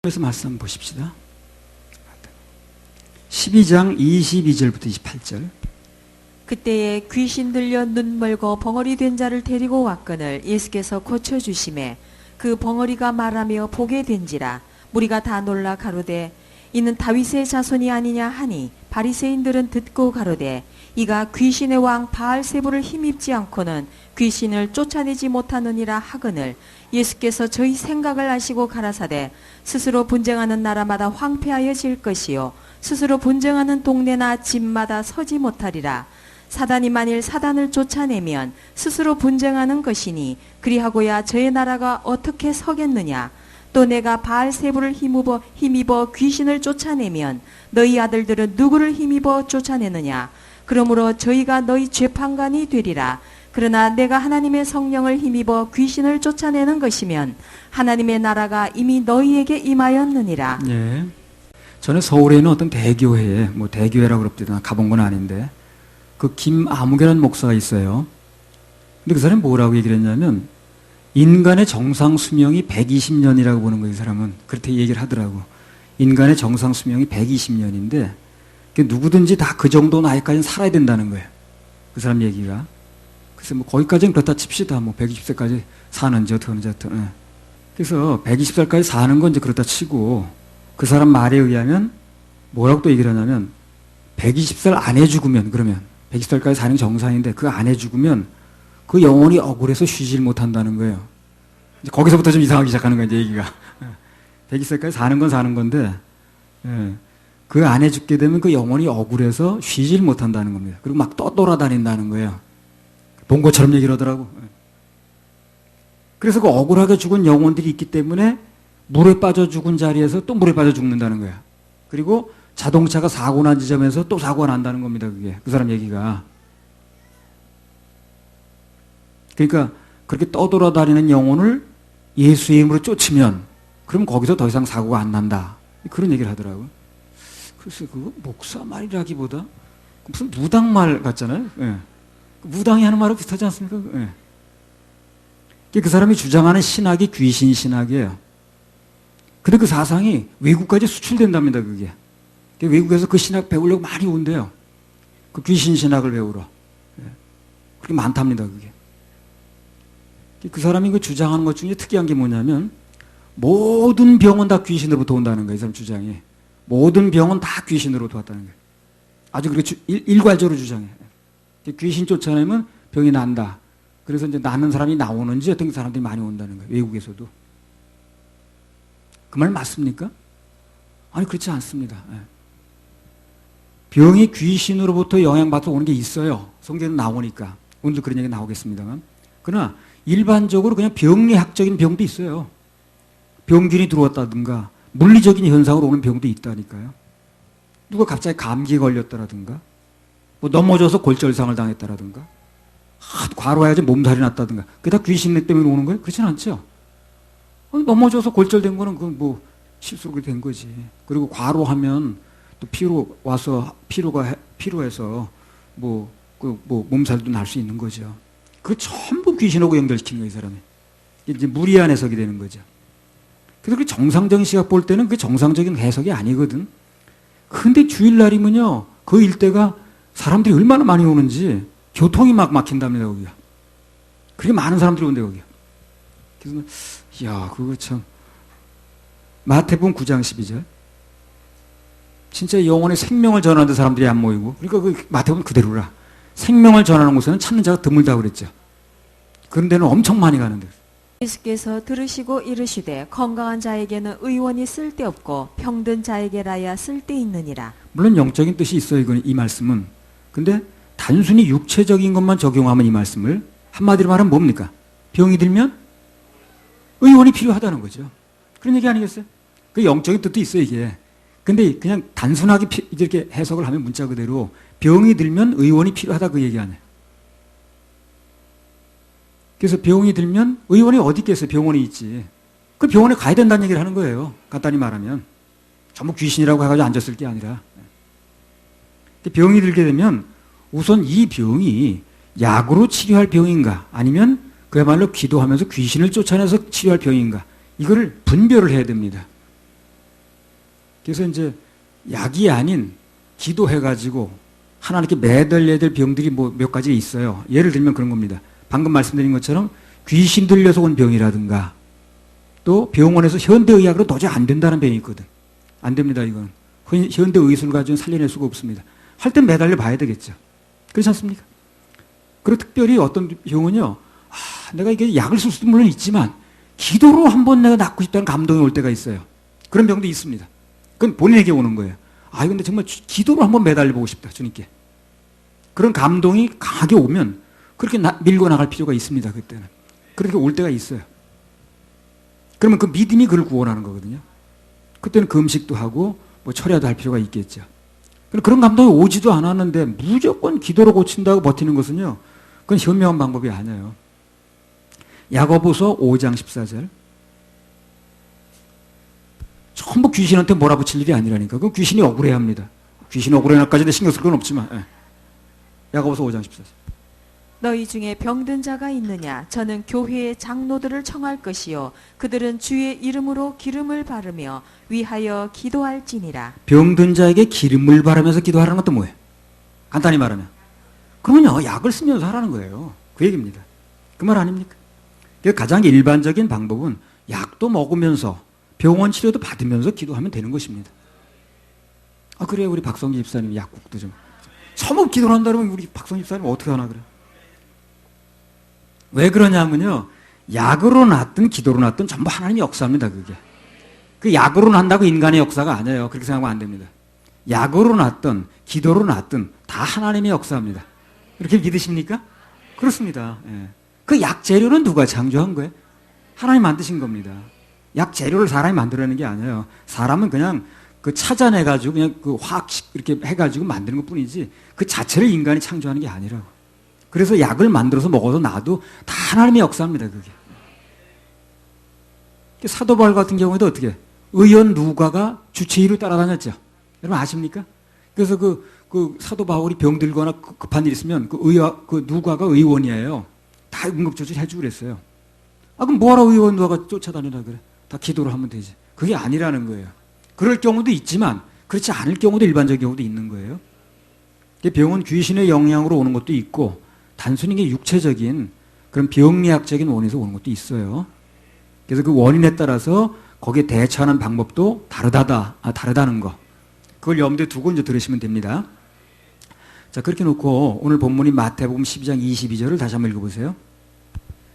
그래서 말씀 한번 보십시다. 12장 22절부터 28절. 그때에 귀신 들려 눈 멀고 벙어리 된 자를 데리고 왔거늘 예수께서 고쳐주심에 그 벙어리가 말하며 보게 된지라. 무리가 다 놀라 가로되 이는 다윗의 자손이 아니냐 하니 바리새인들은 듣고 가로되 이가 귀신의 왕 바알세불을 힘입지 않고는 귀신을 쫓아내지 못하느니라 하거늘 예수께서 저희 생각을 아시고 가라사대 스스로 분쟁하는 나라마다 황폐하여질 것이요 스스로 분쟁하는 동네나 집마다 서지 못하리라. 사단이 만일 사단을 쫓아내면 스스로 분쟁하는 것이니 그리하고야 저의 나라가 어떻게 서겠느냐. 또 내가 바알세불을 힘입어 귀신을 쫓아내면 너희 아들들은 누구를 힘입어 쫓아내느냐. 그러므로 저희가 너희 재판관이 되리라. 그러나 내가 하나님의 성령을 힘입어 귀신을 쫓아내는 것이면 하나님의 나라가 이미 너희에게 임하였느니라. 예. 저는 서울에 있는 어떤 대교회에, 대교회라고 그럽니다. 가본 건 아닌데, 그 김아무개라는 목사가 있어요. 근데 그 사람이 뭐라고 얘기를 했냐면, 인간의 정상 수명이 120년이라고 보는 거예요, 이 사람은. 그렇게 얘기를 하더라고. 인간의 정상 수명이 120년인데, 누구든지 다 그 정도 나이까지는 살아야 된다는 거예요. 그 사람 얘기가. 그래서 거기까지는 그렇다 칩시다. 120세까지 사는지 어떻게 하는지 하여튼. 예. 그래서 120살까지 사는 건 이제 그렇다 치고, 그 사람 말에 의하면 뭐라고 또 얘기를 하냐면 120살 안에 죽으면, 그러면 120살까지 사는 게 정상인데 그 안에 죽으면 그 영혼이 억울해서 쉬질 못한다는 거예요. 이제 거기서부터 좀 이상하기 시작하는 거예요, 이제 얘기가. 120살까지 사는 건 사는 건데 그 안에 죽게 되면 그 영혼이 억울해서 쉬질 못한다는 겁니다. 그리고 막 떠돌아다닌다는 거예요. 본 것처럼 얘기를 하더라고. 그래서 그 억울하게 죽은 영혼들이 있기 때문에 물에 빠져 죽은 자리에서 또 물에 빠져 죽는다는 거야. 그리고 자동차가 사고 난 지점에서 또 사고가 난다는 겁니다. 그게 그 사람 얘기가. 그러니까 그렇게 떠돌아다니는 영혼을 예수의 이름으로 쫓으면 그럼 거기서 더 이상 사고가 안 난다. 그런 얘기를 하더라고요. 글쎄 그거 목사 말이라기보다 무슨 무당 말 같잖아요. 예. 무당이 하는 말하고 비슷하지 않습니까? 예. 그 사람이 주장하는 신학이 귀신 신학이에요. 근데 그 사상이 외국까지 수출된답니다, 그게. 외국에서 그 신학 배우려고 많이 온대요. 그 귀신 신학을 배우러. 그렇게 많답니다, 그게. 그 사람이 그 주장하는 것 중에 특이한 게 뭐냐면, 모든 병은 다 귀신으로부터 온다는 거예요, 이 사람 주장이. 모든 병은 다 귀신으로부터 왔다는 거예요. 아주 그렇게 일괄적으로 주장해요. 귀신 쫓아내면 병이 난다. 그래서 이제 나는 사람이 나오는지 어떤 사람들이 많이 온다는 거예요, 외국에서도. 그 말 맞습니까? 아니, 그렇지 않습니다. 병이 귀신으로부터 영향받아서 오는 게 있어요. 성경에 나오니까. 오늘도 그런 얘기 나오겠습니다만. 그러나 일반적으로 그냥 병리학적인 병도 있어요. 병균이 들어왔다든가 물리적인 현상으로 오는 병도 있다니까요. 누가 갑자기 감기에 걸렸다라든가 넘어져서 골절상을 당했다라든가 과로해야지 몸살이 났다든가 그게 다 귀신 때문에 오는 거예요? 그렇진 않죠. 넘어져서 골절된 거는 그 실수로 된 거지. 그리고 과로하면 또 피로해서 몸살도 날 수 있는 거죠. 그 전부 귀신하고 연결시키는 거예요, 이 사람이. 이제 무리한 해석이 되는 거죠. 그래서 그 정상적인 시각 볼 때는 그 정상적인 해석이 아니거든. 근데 주일날이면요, 그 일대가 사람들이 얼마나 많이 오는지 교통이 막 막힌답니다, 거기가. 그렇게 많은 사람들이 온대, 거기가. 그래서 야, 그거 참. 마태복음 9장 12절. 진짜 영혼의 생명을 전하는 사람들이 안 모이고, 그러니까 그 마태복음 그대로라. 생명을 전하는 곳에는 찾는 자가 드물다고 그랬죠. 그런 데는 엄청 많이 가는데. 예수께서 들으시고 이르시되 건강한 자에게는 의원이 쓸데없고 병든 자에게라야 쓸데있느니라. 물론 영적인 뜻이 있어요, 이 말씀은. 근데 단순히 육체적인 것만 적용하면 이 말씀을 한마디로 말하면 뭡니까? 병이 들면 의원이 필요하다는 거죠. 그런 얘기 아니겠어요? 그 영적인 뜻도 있어요, 이게. 근데 그냥 단순하게 이렇게 해석을 하면 문자 그대로 병이 들면 의원이 필요하다 그 얘기 아니에요. 그래서 병이 들면 의원이 어디 있겠어요? 병원이 있지. 그 병원에 가야 된다는 얘기를 하는 거예요. 간단히 말하면. 전부 귀신이라고 해가지고 앉았을 게 아니라. 병이 들게 되면 우선 이 병이 약으로 치료할 병인가 아니면 그야말로 기도하면서 귀신을 쫓아내서 치료할 병인가 이거를 분별을 해야 됩니다. 그래서 이제 약이 아닌 기도해가지고 하나님께 매달려야 될 병들이 뭐 몇 가지 있어요. 예를 들면 그런 겁니다. 방금 말씀드린 것처럼 귀신 들려서 온 병이라든가 또 병원에서 현대의학으로 도저히 안 된다는 병이 있거든. 안 됩니다, 이건. 현대의술을 가지고는 살려낼 수가 없습니다. 할 땐 매달려 봐야 되겠죠. 그렇지 않습니까? 그리고 특별히 어떤 병은요, 내가 이게 약을 쓸 수도 물론 있지만 기도로 한번 내가 낫고 싶다는 감동이 올 때가 있어요. 그런 병도 있습니다. 그건 본인에게 오는 거예요. 근데 정말 기도로 한번 매달려 보고 싶다, 주님께. 그런 감동이 강하게 오면 그렇게 밀고 나갈 필요가 있습니다, 그때는. 그렇게 올 때가 있어요. 그러면 그 믿음이 그를 구원하는 거거든요. 그때는 금식도 하고 뭐 철야도 할 필요가 있겠죠. 그런 감동이 오지도 않았는데 무조건 기도로 고친다고 버티는 것은요, 그건 현명한 방법이 아니에요. 야고보서 5장 14절. 전부 귀신한테 몰아붙일 일이 아니라니까. 그건 귀신이 억울해야 합니다. 귀신이 억울해날까지 신경 쓸 건 없지만. 야고보서 5장 14절. 너희 중에 병든 자가 있느냐? 저는 교회의 장로들을 청할 것이요 그들은 주의 이름으로 기름을 바르며 위하여 기도할지니라. 병든 자에게 기름을 바르면서 기도하라는 것도 뭐예요? 간단히 말하면 그러면요, 약을 쓰면서 하라는 거예요. 그 얘기입니다. 그 말 아닙니까? 가장 일반적인 방법은 약도 먹으면서 병원 치료도 받으면서 기도하면 되는 것입니다. 그래, 우리 박성기 집사님 약국도 좀 처음 기도를 한다 그러면 우리 박성기 집사님 어떻게 하나 그래? 왜 그러냐면요, 약으로 낫든 기도로 낫든 전부 하나님의 역사입니다. 그게 그 약으로 난다고 인간의 역사가 아니에요. 그렇게 생각하면 안 됩니다. 약으로 낫든 기도로 낫든 다 하나님의 역사입니다. 이렇게 믿으십니까? 그렇습니다. 그 약 재료는 누가 창조한 거예요? 하나님 만드신 겁니다. 약 재료를 사람이 만들어내는 게 아니에요. 사람은 그냥 그 찾아내가지고 그냥 그 화학식 이렇게 해가지고 만드는 것 뿐이지 그 자체를 인간이 창조하는 게 아니라고. 그래서 약을 만들어서 먹어도 나도 다 하나님의 역사입니다, 그게. 사도 바울 같은 경우에도 어떻게? 의원 누가가 주치의로 따라다녔죠. 여러분 아십니까? 그래서 그 사도 바울이 병들거나 급한 일 있으면 그 누가가 의원이에요. 다 응급조치를 해주고 그랬어요. 그럼 뭐하러 의원 누가가 쫓아다니라 그래? 다 기도를 하면 되지. 그게 아니라는 거예요. 그럴 경우도 있지만 그렇지 않을 경우도 일반적인 경우도 있는 거예요. 병은 귀신의 영향으로 오는 것도 있고 단순히 육체적인 그런 병리학적인 원인에서 오는 것도 있어요. 그래서 그 원인에 따라서 거기에 대처하는 방법도 다르다는 거. 그걸 염두에 두고 이제 들으시면 됩니다. 자, 그렇게 놓고 오늘 본문인 마태복음 12장 22절을 다시 한번 읽어보세요.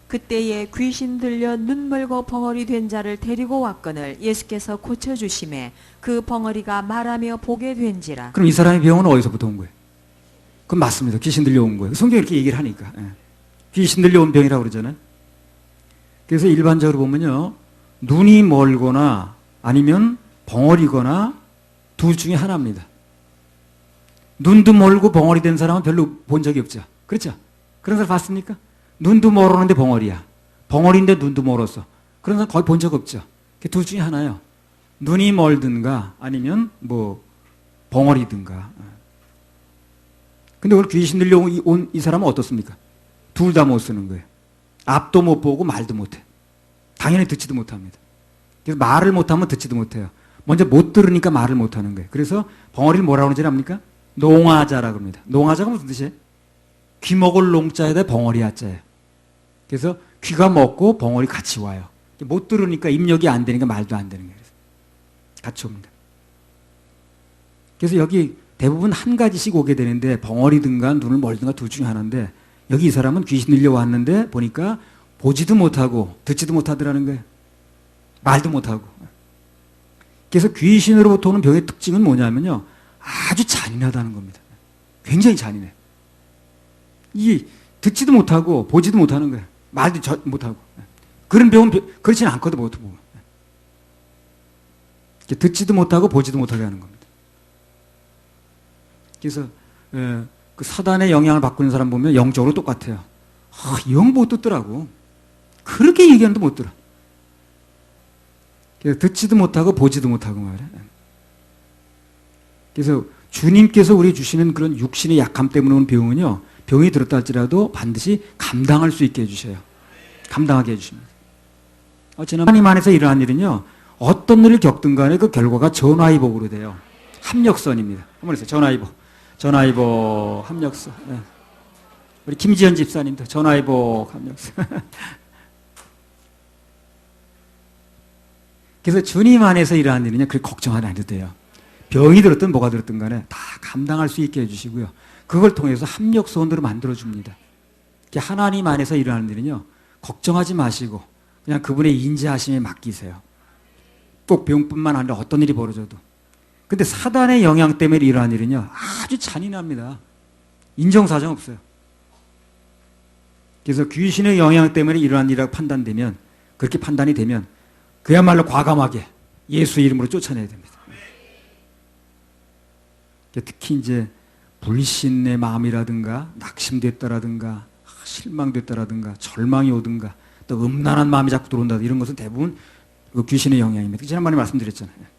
그때에 귀신 들려 눈멀고 벙어리 된 자를 데리고 왔거늘 예수께서 고쳐주심에 그 벙어리가 말하며 보게 된지라. 그럼 이 사람의 병은 어디서부터 온 거예요? 그건 맞습니다. 귀신 들려온 거예요. 성경이 이렇게 얘기를 하니까. 귀신 들려온 병이라고 그러잖아요. 그래서 일반적으로 보면요, 눈이 멀거나 아니면 벙어리거나 둘 중에 하나입니다. 눈도 멀고 벙어리 된 사람은 별로 본 적이 없죠. 그렇죠? 그런 사람 봤습니까? 눈도 멀었는데 벙어리야. 벙어리인데 눈도 멀었어. 그런 사람 거의 본 적 없죠. 둘 중에 하나예요. 눈이 멀든가 아니면 뭐 벙어리든가. 근데 오늘 귀신 들려온 이 사람은 어떻습니까? 둘 다 못 쓰는 거예요. 앞도 못 보고 말도 못해. 당연히 듣지도 못합니다. 그래서 말을 못하면 듣지도 못해요. 먼저 못 들으니까 말을 못하는 거예요. 그래서 벙어리를 뭐라고 하는지 압니까? 농아자라고 합니다. 농아자가 무슨 뜻이에요? 귀 먹을 농자에다 벙어리 아자예요. 그래서 귀가 먹고 벙어리 같이 와요. 못 들으니까 입력이 안 되니까 말도 안 되는 거예요. 같이 옵니다. 그래서 여기 대부분 한 가지씩 오게 되는데 벙어리든가 눈을 멀든가 둘 중에 하나인데 여기 이 사람은 귀신 들려왔는데 보니까 보지도 못하고 듣지도 못하더라는 거예요. 말도 못하고. 그래서 귀신으로부터 오는 병의 특징은 뭐냐면요, 아주 잔인하다는 겁니다. 굉장히 잔인해. 이 듣지도 못하고 보지도 못하는 거예요. 말도 못하고. 그런 병은 그렇지는 않거든, 보통 보면. 듣지도 못하고 보지도 못하게 하는 겁니다. 그래서 그 사단의 영향을 받고 있는 사람 보면 영적으로 똑같아요. 영 못 듣더라고. 그렇게 얘기하는데 못 들어. 그래서 듣지도 못하고 보지도 못하고 말이야. 그래서 주님께서 우리 주시는 그런 육신의 약함 때문에 오는 병은요, 병이 들었다 할지라도 반드시 감당할 수 있게 해주셔요. 감당하게 해주십니다. 지난 하나님 안에서 일어난 일은요, 어떤 일을 겪든 간에 그 결과가 전화위복으로 돼요. 합력선입니다. 한번 해주세요. 전화위복. 전화위복 합력선. 네. 우리 김지현 집사님도 전화위복 합력선. 그래서 주님 안에서 일하는 일은요, 그렇게 걱정 안 해도 돼요. 병이 들었든 뭐가 들었든 간에 다 감당할 수 있게 해주시고요. 그걸 통해서 합력선으로 만들어줍니다. 하나님 안에서 일하는 일은요, 걱정하지 마시고 그냥 그분의 인자하심에 맡기세요. 꼭 병뿐만 아니라 어떤 일이 벌어져도. 근데 사단의 영향 때문에 일어나는 일은요, 아주 잔인합니다. 인정사정 없어요. 그래서 귀신의 영향 때문에 일어난 일이라고 판단되면, 그렇게 판단이 되면 그야말로 과감하게 예수 이름으로 쫓아내야 됩니다. 특히 이제 불신의 마음이라든가 낙심됐다라든가 실망됐다라든가 절망이 오든가 또 음란한 마음이 자꾸 들어온다, 이런 것은 대부분 그 귀신의 영향입니다. 지난번에 말씀드렸잖아요.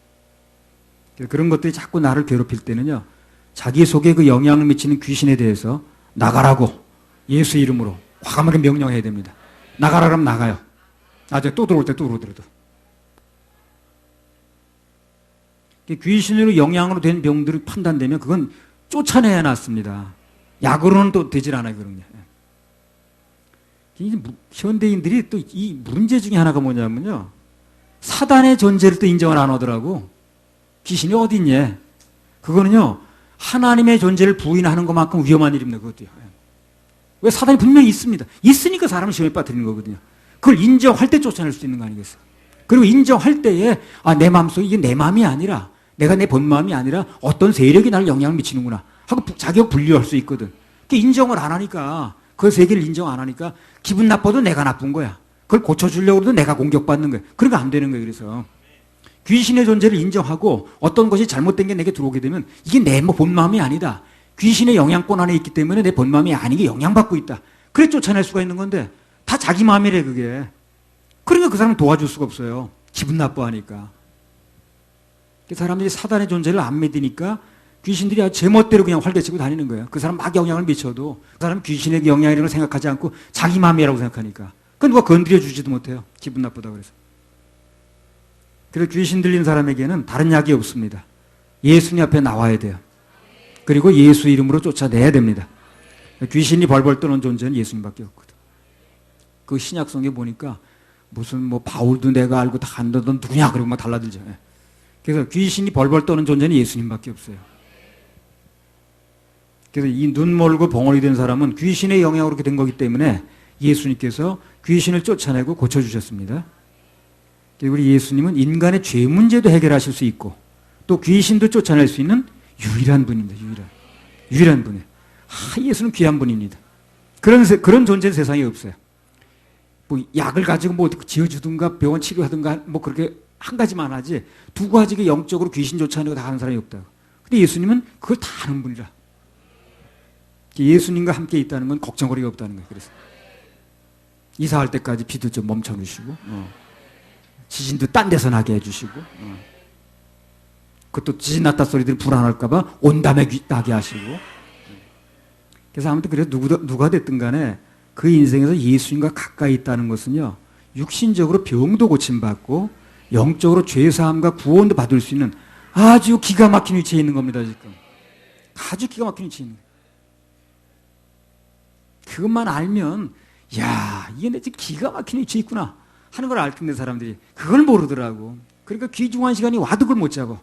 그런 것들이 자꾸 나를 괴롭힐 때는요, 자기 속에 그 영향을 미치는 귀신에 대해서 나가라고 예수 이름으로 과감하게 명령해야 됩니다. 나가라 그러면 나가요. 나중에 또 들어올 때 또 들어오더라도. 귀신으로 영향으로 된 병들이 판단되면 그건 쫓아내야 낫습니다. 약으로는 또 되질 않아요, 그런 게. 현대인들이 또 이 문제 중에 하나가 뭐냐면요, 사단의 존재를 또 인정을 안 하더라고. 귀신이 어디 있니? 그거는요, 하나님의 존재를 부인하는 것만큼 위험한 일입니다, 그것도요. 왜? 사단이 분명히 있습니다. 있으니까 사람을 시험에 빠뜨리는 거거든요. 그걸 인정할 때 쫓아낼 수 있는 거 아니겠어요? 그리고 인정할 때에, 내 마음속에 이게 내 마음이 아니라, 내가 내 본 마음이 아니라 어떤 세력이 나를 영향을 미치는구나 하고 자기가 분류할 수 있거든. 그 인정을 안 하니까, 그 세계를 인정 안 하니까 기분 나빠도 내가 나쁜 거야. 그걸 고쳐주려고 해도 내가 공격받는 거야. 그러니까 안 되는 거예요. 그래서 귀신의 존재를 인정하고 어떤 것이 잘못된 게 내게 들어오게 되면 이게 내 본 마음이 아니다. 귀신의 영향권 안에 있기 때문에 내 본 마음이 아니게 영향받고 있다. 그래 쫓아낼 수가 있는 건데 다 자기 마음이래, 그게. 그러니까 그 사람을 도와줄 수가 없어요. 기분 나빠하니까. 사람들이 사단의 존재를 안 믿으니까 귀신들이 아주 제멋대로 그냥 활개치고 다니는 거예요. 그 사람 막 영향을 미쳐도 그 사람 귀신의 영향이라는 걸 생각하지 않고 자기 마음이라고 생각하니까. 그 누가 건드려 주지도 못해요. 기분 나쁘다 그래서. 그래서 귀신 들린 사람에게는 다른 약이 없습니다. 예수님 앞에 나와야 돼요. 그리고 예수 이름으로 쫓아내야 됩니다. 귀신이 벌벌 떠는 존재는 예수님밖에 없거든. 그 신약성에 보니까 무슨 뭐 바울도 내가 알고 다 안다던 누구냐 그러고 막 달라들죠. 그래서 귀신이 벌벌 떠는 존재는 예수님밖에 없어요. 그래서 이 눈 멀고 벙어리 된 사람은 귀신의 영향으로 그렇게 된 거기 때문에 예수님께서 귀신을 쫓아내고 고쳐주셨습니다. 우리 예수님은 인간의 죄 문제도 해결하실 수 있고 또 귀신도 쫓아낼 수 있는 유일한 분입니다. 유일한 분이에요. 예수는 귀한 분입니다. 그런 존재는 세상에 없어요. 뭐 약을 가지고 뭐 지어주든가 병원 치료하든가 뭐 그렇게 한 가지만 하지 두 가지가 영적으로 귀신 쫓아내는 거 다 하는 사람이 없다고. 근데 예수님은 그걸 다 하는 분이라. 예수님과 함께 있다는 건 걱정거리가 없다는 거예요. 그래서 이사할 때까지 비도 좀 멈춰주시고 지진도 딴 데서 나게 해주시고 그것도 지진 났다 소리들이 불안할까 봐 온담에 나게 하시고. 그래서 아무튼 그래서 누가 됐든 간에 그 인생에서 예수님과 가까이 있다는 것은요, 육신적으로 병도 고침받고 영적으로 죄사함과 구원도 받을 수 있는 아주 기가 막힌 위치에 있는 겁니다. 지금 아주 기가 막힌 위치에 있는 거예요. 그것만 알면 야, 이게 내 지금 기가 막힌 위치에 있구나 하는 걸 알 텐데 사람들이 그걸 모르더라고. 그러니까 귀중한 시간이 와도 그걸 못 잡아.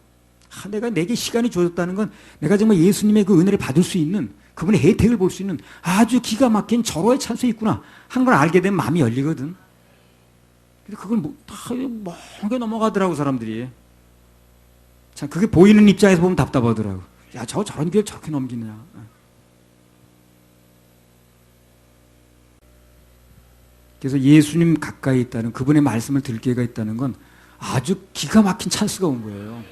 내가 내게 시간이 주어졌다는 건 내가 정말 예수님의 그 은혜를 받을 수 있는, 그분의 혜택을 볼 수 있는 아주 기가 막힌 절호의 찬스에 있구나 하는 걸 알게 되면 마음이 열리거든. 근데 그걸 다 멍하게 넘어가더라고 사람들이. 참 그게 보이는 입장에서 보면 답답하더라고. 야, 저런 길 저렇게 넘기느냐. 그래서 예수님 가까이 있다는, 그분의 말씀을 들을 기회가 있다는 건 아주 기가 막힌 찬스가 온 거예요.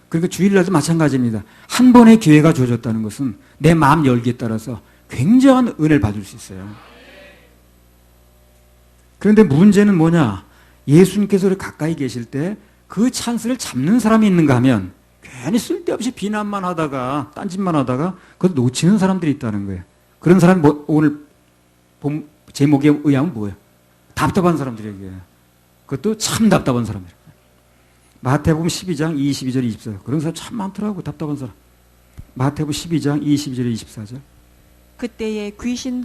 그러니까 주일날도 마찬가지입니다. 한 번의 기회가 주어졌다는 것은 내 마음 열기에 따라서 굉장한 은혜를 받을 수 있어요. 그런데 문제는 뭐냐? 예수님께서 가까이 계실 때 그 찬스를 잡는 사람이 있는가 하면 괜히 쓸데없이 비난만 하다가 딴짓만 하다가 그걸 놓치는 사람들이 있다는 거예요. 그런 사람이 오늘 제목에 의하면 뭐예요? 답답한 사람들에게. 그것도 참 답답한 사람들. 마태복음 12장 22절 24절. 그런 사람 참 많더라고. 답답한 사람. 마태복음 12장 22절 24절. 그때에 귀신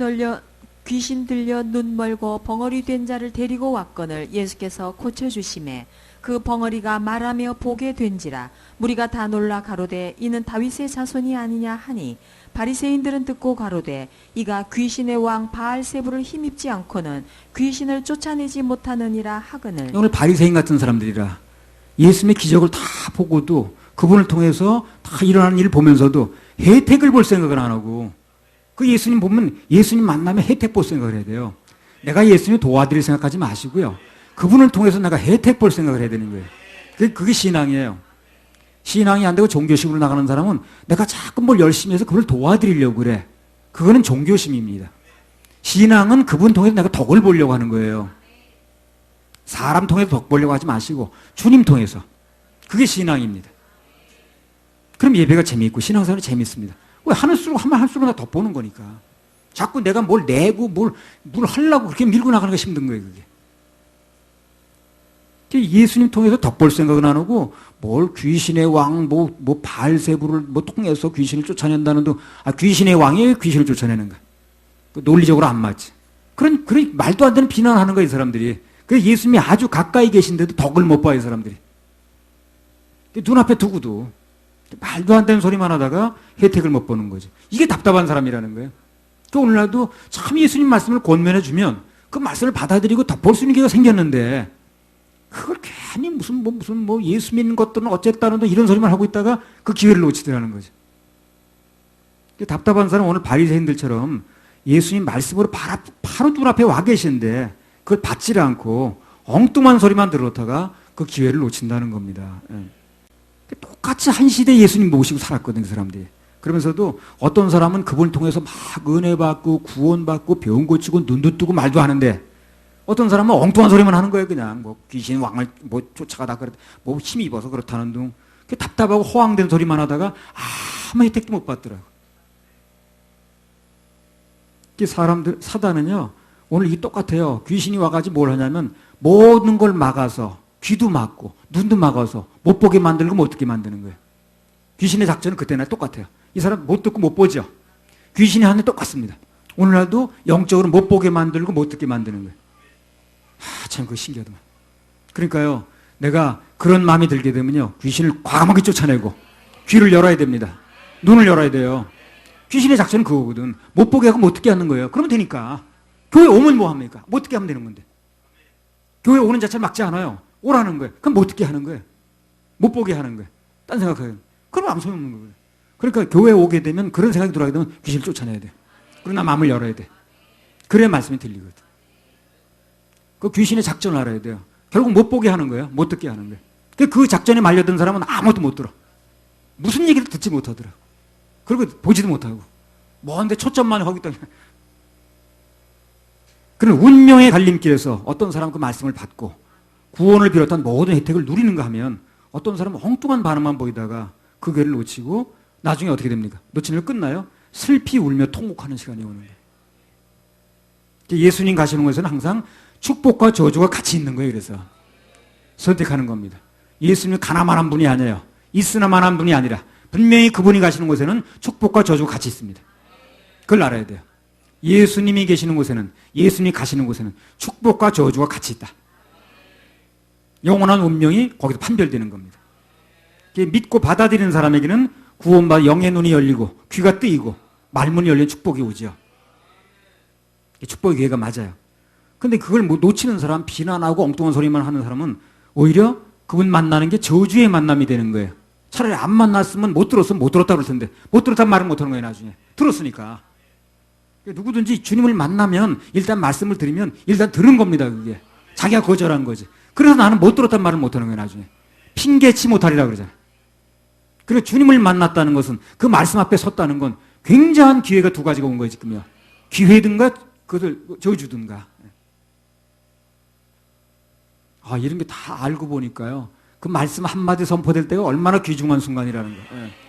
들려 눈 멀고 벙어리 된 자를 데리고 왔거늘 예수께서 고쳐주심에 그 벙어리가 말하며 보게 된지라. 무리가 다 놀라 가로되 이는 다윗의 자손이 아니냐 하니 바리새인들은 듣고 가로되 이가 귀신의 왕 바알세부를 힘입지 않고는 귀신을 쫓아내지 못하느니라 하거늘. 오늘 바리새인 같은 사람들이라 예수님의 기적을 다 보고도 그분을 통해서 다 일어나는 일을 보면서도 혜택을 볼 생각을 안 하고, 그 예수님 보면 예수님 만나면 혜택 볼 생각을 해야 돼요. 내가 예수님 도와드릴 생각하지 마시고요. 그분을 통해서 내가 혜택 볼 생각을 해야 되는 거예요. 그게 신앙이에요. 신앙이 안 되고 종교심으로 나가는 사람은 내가 자꾸 뭘 열심히 해서 그걸 도와드리려고 그래. 그거는 종교심입니다. 신앙은 그분 통해서 내가 덕을 보려고 하는 거예요. 사람 통해서 덕 보려고 하지 마시고 주님 통해서. 그게 신앙입니다. 그럼 예배가 재미있고 신앙생활이 재미있습니다. 왜 하면 할수록 나 덕보는 거니까. 자꾸 내가 뭘 내고 뭘 하려고 그렇게 밀고 나가는 게 힘든 거예요, 그게. 예수님 통해서 덕볼 생각은 안 하고, 뭘 귀신의 왕, 바알세부를 통해서 귀신을 쫓아낸다는 둥, 귀신의 왕이 귀신을 쫓아내는가. 논리적으로 안 맞지. 그런 말도 안 되는 비난하는 거야, 이 사람들이. 그래서 예수님이 아주 가까이 계신데도 덕을 못 봐, 이 사람들이. 눈앞에 두고도 말도 안 되는 소리만 하다가 혜택을 못 보는 거지. 이게 답답한 사람이라는 거예요. 오늘날도 참 예수님 말씀을 권면해주면 그 말씀을 받아들이고 덕볼 수 있는 기회가 생겼는데, 그걸 괜히 무슨 예수 믿는 것들은 어쨌다는 등 이런 소리만 하고 있다가 그 기회를 놓치더라는 거죠. 답답한 사람은 오늘 바리새인들처럼 예수님 말씀으로 바로 눈앞에 와 계신데 그걸 받지를 않고 엉뚱한 소리만 들었다가 그 기회를 놓친다는 겁니다. 똑같이 한 시대 예수님 모시고 살았거든요, 그 사람들이. 그러면서도 어떤 사람은 그분을 통해서 막 은혜 받고 구원 받고 병 고치고 눈도 뜨고 말도 하는데, 어떤 사람은 엉뚱한 소리만 하는 거예요. 그냥 귀신 왕을 쫓아가다 힘이 입어서 그렇다는 둥. 답답하고 허황된 소리만 하다가 아무 혜택도 못 받더라고. 사단은요, 오늘 이게 똑같아요. 귀신이 와가지고 뭘 하냐면 모든 걸 막아서 귀도 막고 눈도 막아서 못 보게 만들고 못 듣게 만드는 거예요. 귀신의 작전은 그때나 똑같아요. 이 사람 못 듣고 못 보죠. 귀신이 하는 게 똑같습니다. 오늘날도 영적으로 못 보게 만들고 못 듣게 만드는 거예요. 참 그거 신기하더만. 그러니까요, 내가 그런 마음이 들게 되면요, 귀신을 과감하게 쫓아내고 귀를 열어야 됩니다. 눈을 열어야 돼요. 귀신의 작전은 그거거든. 못 보게 하고 못 듣게 하는 거예요. 그러면 되니까. 교회 오면 뭐 합니까? 못 듣게 하면 되는 건데. 교회 오는 자체를 막지 않아요. 오라는 거예요. 그럼 못 듣게 하는 거예요. 못 보게 하는 거예요. 딴 생각해요. 그럼 아무 소용 없는 거예요. 그러니까 교회 오게 되면 그런 생각이 들어가게 되면 귀신을 쫓아내야 돼. 그러나 마음을 열어야 돼. 그래야 말씀이 들리거든. 그 귀신의 작전을 알아야 돼요. 결국 못 보게 하는 거예요. 못 듣게 하는 거예요. 그 작전에 말려든 사람은 아무것도 못 들어. 무슨 얘기를 듣지 못하더라고. 그리고 보지도 못하고. 뭔데 초점만 하고 있다. 그런 운명의 갈림길에서 어떤 사람은 그 말씀을 받고 구원을 비롯한 모든 혜택을 누리는가 하면, 어떤 사람은 엉뚱한 반응만 보이다가 그 기회를 놓치고 나중에 어떻게 됩니까? 놓치면 끝나요? 슬피 울며 통곡하는 시간이 오는 거예요. 예수님 가시는 곳에는 항상 축복과 저주가 같이 있는 거예요. 그래서 선택하는 겁니다. 예수님은 가나만한 분이 아니에요. 있으나만한 분이 아니라 분명히 그분이 가시는 곳에는 축복과 저주가 같이 있습니다. 그걸 알아야 돼요. 예수님이 계시는 곳에는, 예수님이 가시는 곳에는 축복과 저주가 같이 있다. 영원한 운명이 거기서 판별되는 겁니다. 믿고 받아들이는 사람에게는 구원받아 영의 눈이 열리고 귀가 뜨이고 말문이 열린 축복이 오죠. 축복의 기회가 맞아요. 근데 그걸 놓치는 사람, 비난하고 엉뚱한 소리만 하는 사람은 오히려 그분 만나는 게 저주의 만남이 되는 거예요. 차라리 안 만났으면 못 들었으면 못 들었다 그럴 텐데, 못 들었다는 말은 못 하는 거예요, 나중에. 들었으니까. 누구든지 주님을 만나면 일단 말씀을 들으면 일단 들은 겁니다, 그게. 자기가 거절한 거지. 그래서 나는 못 들었단 말을 못 하는 거예요, 나중에. 핑계치 못하리라 그러잖아요. 그리고 주님을 만났다는 것은, 그 말씀 앞에 섰다는 건 굉장한 기회가 두 가지가 온 거예요, 지금요. 기회든가 그것을 저주든가. 이런 게 다 알고 보니까요, 그 말씀 한마디 선포될 때가 얼마나 귀중한 순간이라는 거.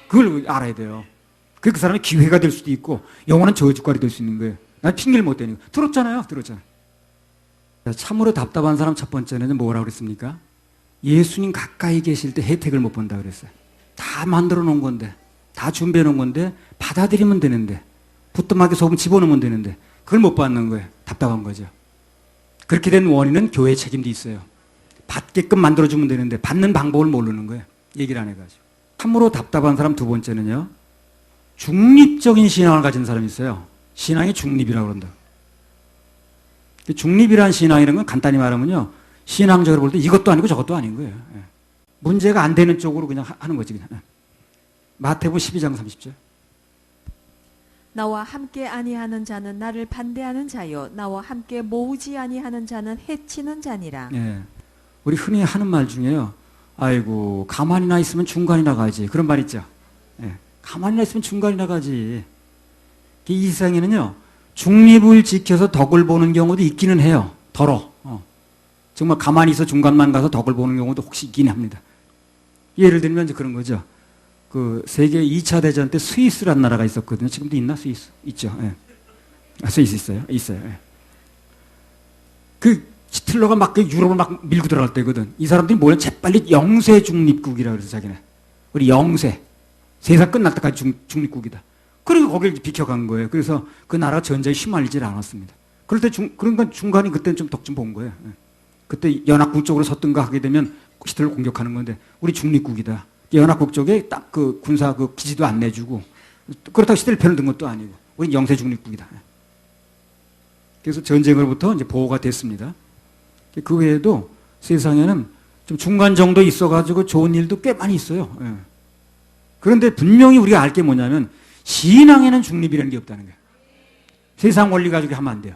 그걸 알아야 돼요. 그 사람이 기회가 될 수도 있고 영원한 저주거리 될 수 있는 거예요. 난 핑계를 못 대니까. 들었잖아요. 참으로 답답한 사람 첫 번째는 뭐라고 그랬습니까? 예수님 가까이 계실 때 혜택을 못 본다 그랬어요. 다 만들어 놓은 건데, 다 준비해 놓은 건데, 받아들이면 되는데, 부뚜막에 소금 집어넣으면 되는데, 그걸 못 받는 거예요. 답답한 거죠. 그렇게 된 원인은 교회의 책임도 있어요. 받게끔 만들어주면 되는데, 받는 방법을 모르는 거예요. 얘기를 안 해가지고. 참으로 답답한 사람 두 번째는요, 중립적인 신앙을 가진 사람이 있어요. 신앙이 중립이라고 그런다. 중립이란 신앙이라는 건 간단히 말하면요, 신앙적으로 볼 때 이것도 아니고 저것도 아닌 거예요. 예. 문제가 안 되는 쪽으로 그냥 하는 거지, 그냥. 예. 마태복음 12장 30절. 나와 함께 아니하는 자는 나를 반대하는 자요 나와 함께 모으지 아니하는 자는 해치는 자니라. 예. 우리 흔히 하는 말 중에요, 아이고 가만히나 있으면 중간이나 가지, 그런 말 있죠. 예. 가만히나 있으면 중간이나 가지. 이 세상에는요, 중립을 지켜서 덕을 보는 경우도 있기는 해요. 덜어. 정말 가만히 있어 중간만 가서 덕을 보는 경우도 혹시 있긴 합니다. 예를 들면 이제 그런 거죠. 그 세계 2차 대전 때 스위스라는 나라가 있었거든요. 지금도 있나? 스위스? 있죠. 예. 아, 스위스 있어요. 있어요. 예. 그 히틀러가 막 그 유럽을 막 밀고 들어갈 때거든. 이 사람들이 뭐냐? 재빨리 영세 중립국이라 그래서 자기네. 우리 영세. 세상 끝날 때까지 중립국이다. 그리고 거기를 비켜간 거예요. 그래서 그 나라가 전쟁에 휘말리질 않았습니다. 그럴 때 그러니까 중간이 그때는 좀 덕 좀 본 거예요. 예. 그때 연합국 쪽으로 섰든가 하게 되면 히틀러를 공격하는 건데, 우리 중립국이다. 연합국 쪽에 딱 그 군사 그 기지도 안 내주고, 그렇다고 히틀러 편을 든 것도 아니고, 우린 영세 중립국이다. 그래서 전쟁으로부터 이제 보호가 됐습니다. 그 외에도 세상에는 좀 중간 정도 있어가지고 좋은 일도 꽤 많이 있어요. 예. 그런데 분명히 우리가 알 게 뭐냐면, 신앙에는 중립이라는 게 없다는 거예요. 세상 원리 가지고 하면 안 돼요.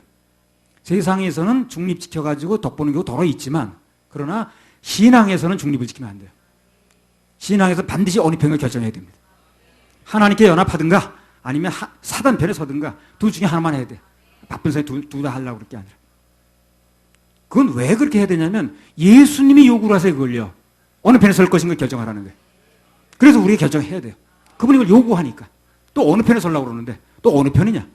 세상에서는 중립 지켜가지고 덕보는 경우 더러 있지만, 그러나 신앙에서는 중립을 지키면 안 돼요. 신앙에서 반드시 어느 편을 결정해야 됩니다. 하나님께 연합하든가 아니면 사단 편에 서든가, 둘 중에 하나만 해야 돼. 바쁜 사람이 둘 다 하려고 그럴 게 아니라. 그건 왜 그렇게 해야 되냐면, 예수님이 요구를 하세요. 그걸요. 어느 편에 설 것인가 결정하라는 거예요. 그래서 우리가 결정해야 돼요. 그분이 그걸 요구하니까. 또 어느 편에 서려고 그러는데 또 어느 편이냐?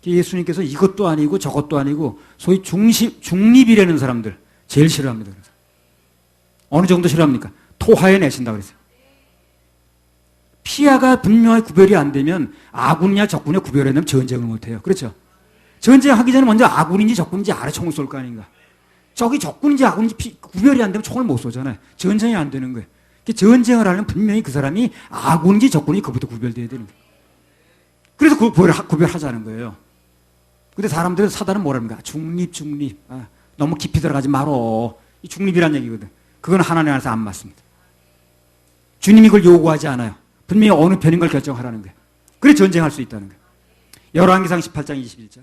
예수님께서 이것도 아니고 저것도 아니고 소위 중립이라는 사람들 제일 싫어합니다. 그래서. 어느 정도 싫어합니까? 토하에 내신다 그랬어요. 피아가 분명히 구별이 안 되면 아군이냐 적군이냐 구별해내면 전쟁을 못해요. 그렇죠? 전쟁하기 전에 먼저 아군인지 적군인지 알아 총을 쏠 거 아닌가. 저기 적군인지 아군인지 구별이 안 되면 총을 못 쏘잖아요. 전쟁이 안 되는 거예요. 전쟁을 하려면 분명히 그 사람이 아군인지 적군인지 그것부터 구별돼야 되는 거예요. 그래서 그 구별하자는 거예요. 근데 사람들은 사단은 뭐랍니까? 중립. 너무 깊이 들어가지 말어. 이 중립이란 얘기거든. 그건 하나님 안에서 안 맞습니다. 주님이 그걸 요구하지 않아요. 분명히 어느 편인 걸 결정하라는 거예요. 그래 전쟁할 수 있다는 거예요. 열왕기상 18장 21절.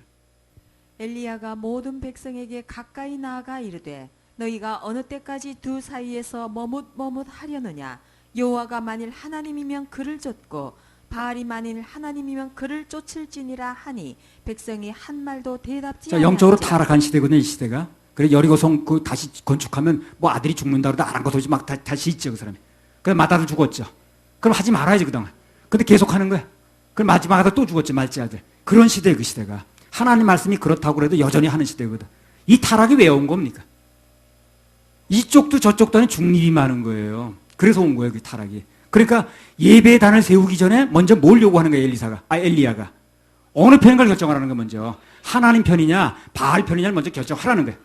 엘리야가 모든 백성에게 가까이 나아가 이르되 너희가 어느 때까지 두 사이에서 머뭇하려느냐. 여호와가 만일 하나님이면 그를 쫓고 바알이 만일 하나님이면 그를 쫓을지니라 하니 백성이 한 말도 대답지 않았지. 영적으로 타락한 시대거든요. 이 시대가. 그래 여리고성 그 다시 건축하면 뭐 아들이 죽는다 그러다 아랑곳없이 막 다시 있죠. 그 사람이. 그래 맏아들 죽었죠. 그럼 하지 말아야지 그동안. 근데 계속 하는 거야. 그럼 마지막 아들 또 죽었지. 말째 아들. 그런 시대에 그 시대가. 하나님 말씀이 그렇다고 그래도 여전히 하는 시대거든. 이 타락이 왜 온 겁니까? 이쪽도 저쪽도 아닌 중립이 많은 거예요. 그래서 온 거예요. 그 타락이. 그러니까 예배의 단을 세우기 전에 먼저 뭘 요구하는 거예요. 엘리야가. 어느 편인가를 결정하라는 거예요. 먼저. 하나님 편이냐 바알 편이냐를 먼저 결정하라는 거예요.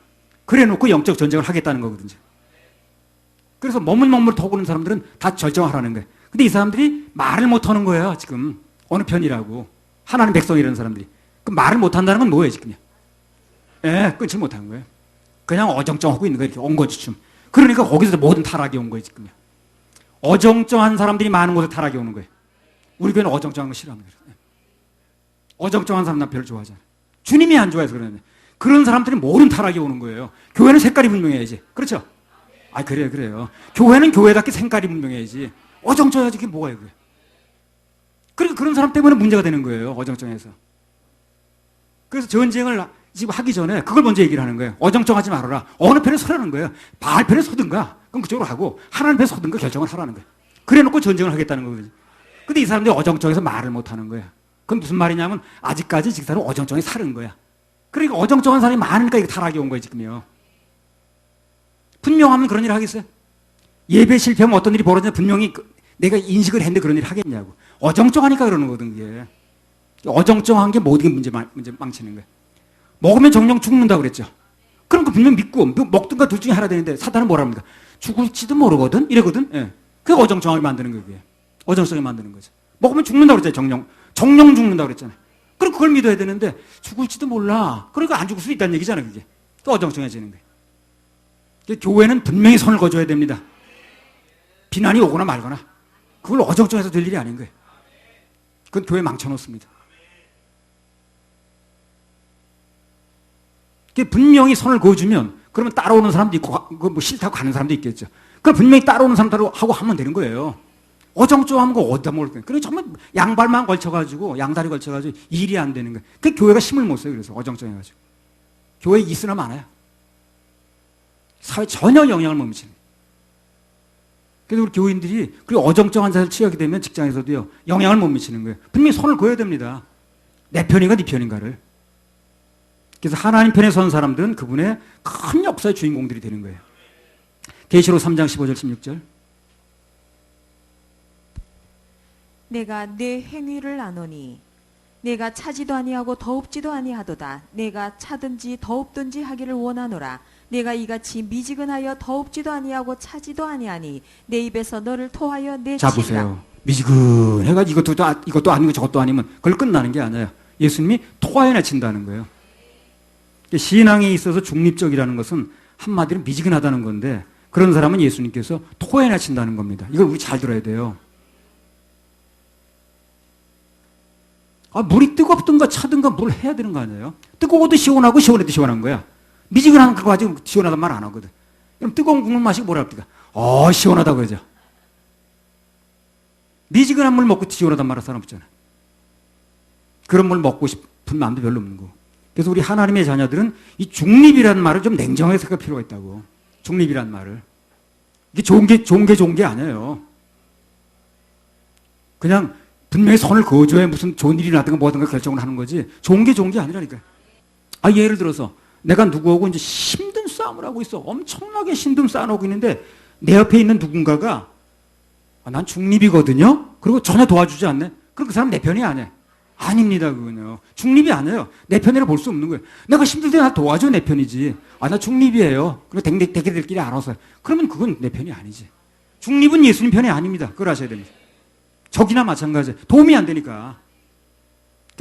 그래 놓고 영적 전쟁을 하겠다는 거거든요. 그래서 머물머물 더구는 사람들은 다 결정하라는 거예요. 근데 이 사람들이 말을 못하는 거예요. 지금 어느 편이라고. 하나님 백성이라는 사람들이. 그 말을 못한다는 건 뭐예요 지금요? 예, 끊지 못한 거예요. 그냥 어정쩡하고 있는 거예요. 이렇게 엉거주춤. 그러니까 거기서 모든 타락이 온 거예요 지금요. 어정쩡한 사람들이 많은 곳에 타락이 오는 거예요. 우리 교회는 어정쩡한 거 싫어합니다. 어정쩡한 사람 난 별로 좋아하지 않아요. 주님이 안 좋아해서 그러는데 그런 사람들이 모든 타락이 오는 거예요. 교회는 색깔이 분명해야지. 그렇죠? 아 그래요. 교회는 교회답게 색깔이 분명해야지. 어정쩡해야지 그게 뭐예요 그게. 그러니까 그런 사람 때문에 문제가 되는 거예요. 어정쩡해서. 그래서 전쟁을 지금 하기 전에 그걸 먼저 얘기를 하는 거예요. 어정쩡하지 말아라. 어느 편에 서라는 거예요. 바알 편에 서든가 그럼 그쪽으로 하고 하나님 편에 서든가 결정을 하라는 거예요. 그래 놓고 전쟁을 하겠다는 거거든요. 근데 이 사람들이 어정쩡해서 말을 못하는 거야. 그건 무슨 말이냐면 아직까지 직사는 어정쩡히 사는 거야. 그러니까 어정쩡한 사람이 많으니까 이게 타락이 온 거예요 지금요. 분명하면 그런 일을 하겠어요? 예배 실패하면 어떤 일이 벌어지냐 분명히 내가 인식을 했는데 그런 일을 하겠냐고. 어정쩡하니까 그러는 거거든, 그게. 어정쩡한 게 모든 게 문제 망치는 거예요. 먹으면 정령 죽는다고 그랬죠. 그럼 그 분명 믿고 먹든가 둘 중에 하나 되는데 사탄은 뭐라 합니까? 죽을지도 모르거든? 이러거든? 예. 그게 어정쩡하게 만드는 거예요, 그게. 어정쩡하게 만드는 거죠. 먹으면 죽는다고 그랬잖아요, 정령 죽는다고 그랬잖아요. 그럼 그걸 믿어야 되는데 죽을지도 몰라. 그러니까 안 죽을 수 있다는 얘기잖아요, 그게. 또 어정쩡해지는 거예요. 교회는 분명히 선을 거줘야 됩니다. 비난이 오거나 말거나. 그걸 어정쩡해서 될 일이 아닌 거예요. 그건 교회 망쳐놓습니다. 분명히 선을 그어주면 그러면 따라오는 사람도 있고 뭐 싫다고 가는 사람도 있겠죠. 그럼 분명히 따라오는 사람도 하고 하면 되는 거예요. 어정쩡한 거 어디다 먹을 거예요. 그리고 정말 양발만 걸쳐가지고 양다리 걸쳐가지고 일이 안 되는 거예요. 그 교회가 힘을 못 써요. 그래서 어정쩡해가지고 교회에 있으나 많아요. 사회 전혀 영향을 못 미치는 거예요. 그래서 우리 교인들이 그 어정쩡한 자세를 취하게 되면 직장에서도요 영향을 못 미치는 거예요. 분명히 선을 그어야 됩니다. 내 편인가 네 편인가를. 그래서 하나님 편에 선 사람들은 그분의 큰 역사의 주인공들이 되는 거예요. 계시록 3장 15절 16절. 내가 내 행위를 아노니 내가 차지도 아니하고 더웁지도 아니하도다. 내가 차든지 더웁든지 하기를 원하노라. 내가 이같이 미지근하여 더웁지도 아니하고 차지도 아니하니 내 입에서 너를 토하여 내치리라. 자 보세요. 미지근해가 이것도 아니고 저것도 아니면 그걸 끝나는 게 아니에요. 예수님이 토하여 내친다는 거예요. 신앙에 있어서 중립적이라는 것은 한마디로 미지근하다는 건데 그런 사람은 예수님께서 토해내 친다는 겁니다. 이걸 우리 잘 들어야 돼요. 물이 뜨겁든가 차든가 뭘 해야 되는 거 아니에요? 뜨거워도 시원하고 시원해도 시원한 거야. 미지근한 거 가지고 시원하단 말 안 하거든. 그럼 뜨거운 국물 마시고 뭐라 합니까? 시원하다고 그러죠. 미지근한 물 먹고 시원하단 말 할 사람 없잖아. 그런 물 먹고 싶은 마음도 별로 없는 거고. 그래서 우리 하나님의 자녀들은 이 중립이라는 말을 좀 냉정하게 생각할 필요가 있다고. 중립이라는 말을. 이게 좋은 게 아니에요. 그냥 분명히 선을 그어줘야 무슨 좋은 일이 나든가 뭐든가 결정을 하는 거지. 좋은 게 아니라니까요. 예를 들어서 내가 누구하고 이제 힘든 싸움을 하고 있어. 엄청나게 힘든 싸움을 하고 있는데 내 옆에 있는 누군가가 난 중립이거든요. 그리고 전혀 도와주지 않네. 그럼 그 사람 내 편이 아니야. 아닙니다, 그건요. 중립이 아니에요. 내 편이라 볼 수 없는 거예요. 내가 힘들 때 나 도와줘, 내 편이지. 나 중립이에요. 그리고 대개들끼리 알아서. 그러면 그건 내 편이 아니지. 중립은 예수님 편이 아닙니다. 그걸 아셔야 됩니다. 적이나 마찬가지. 도움이 안 되니까.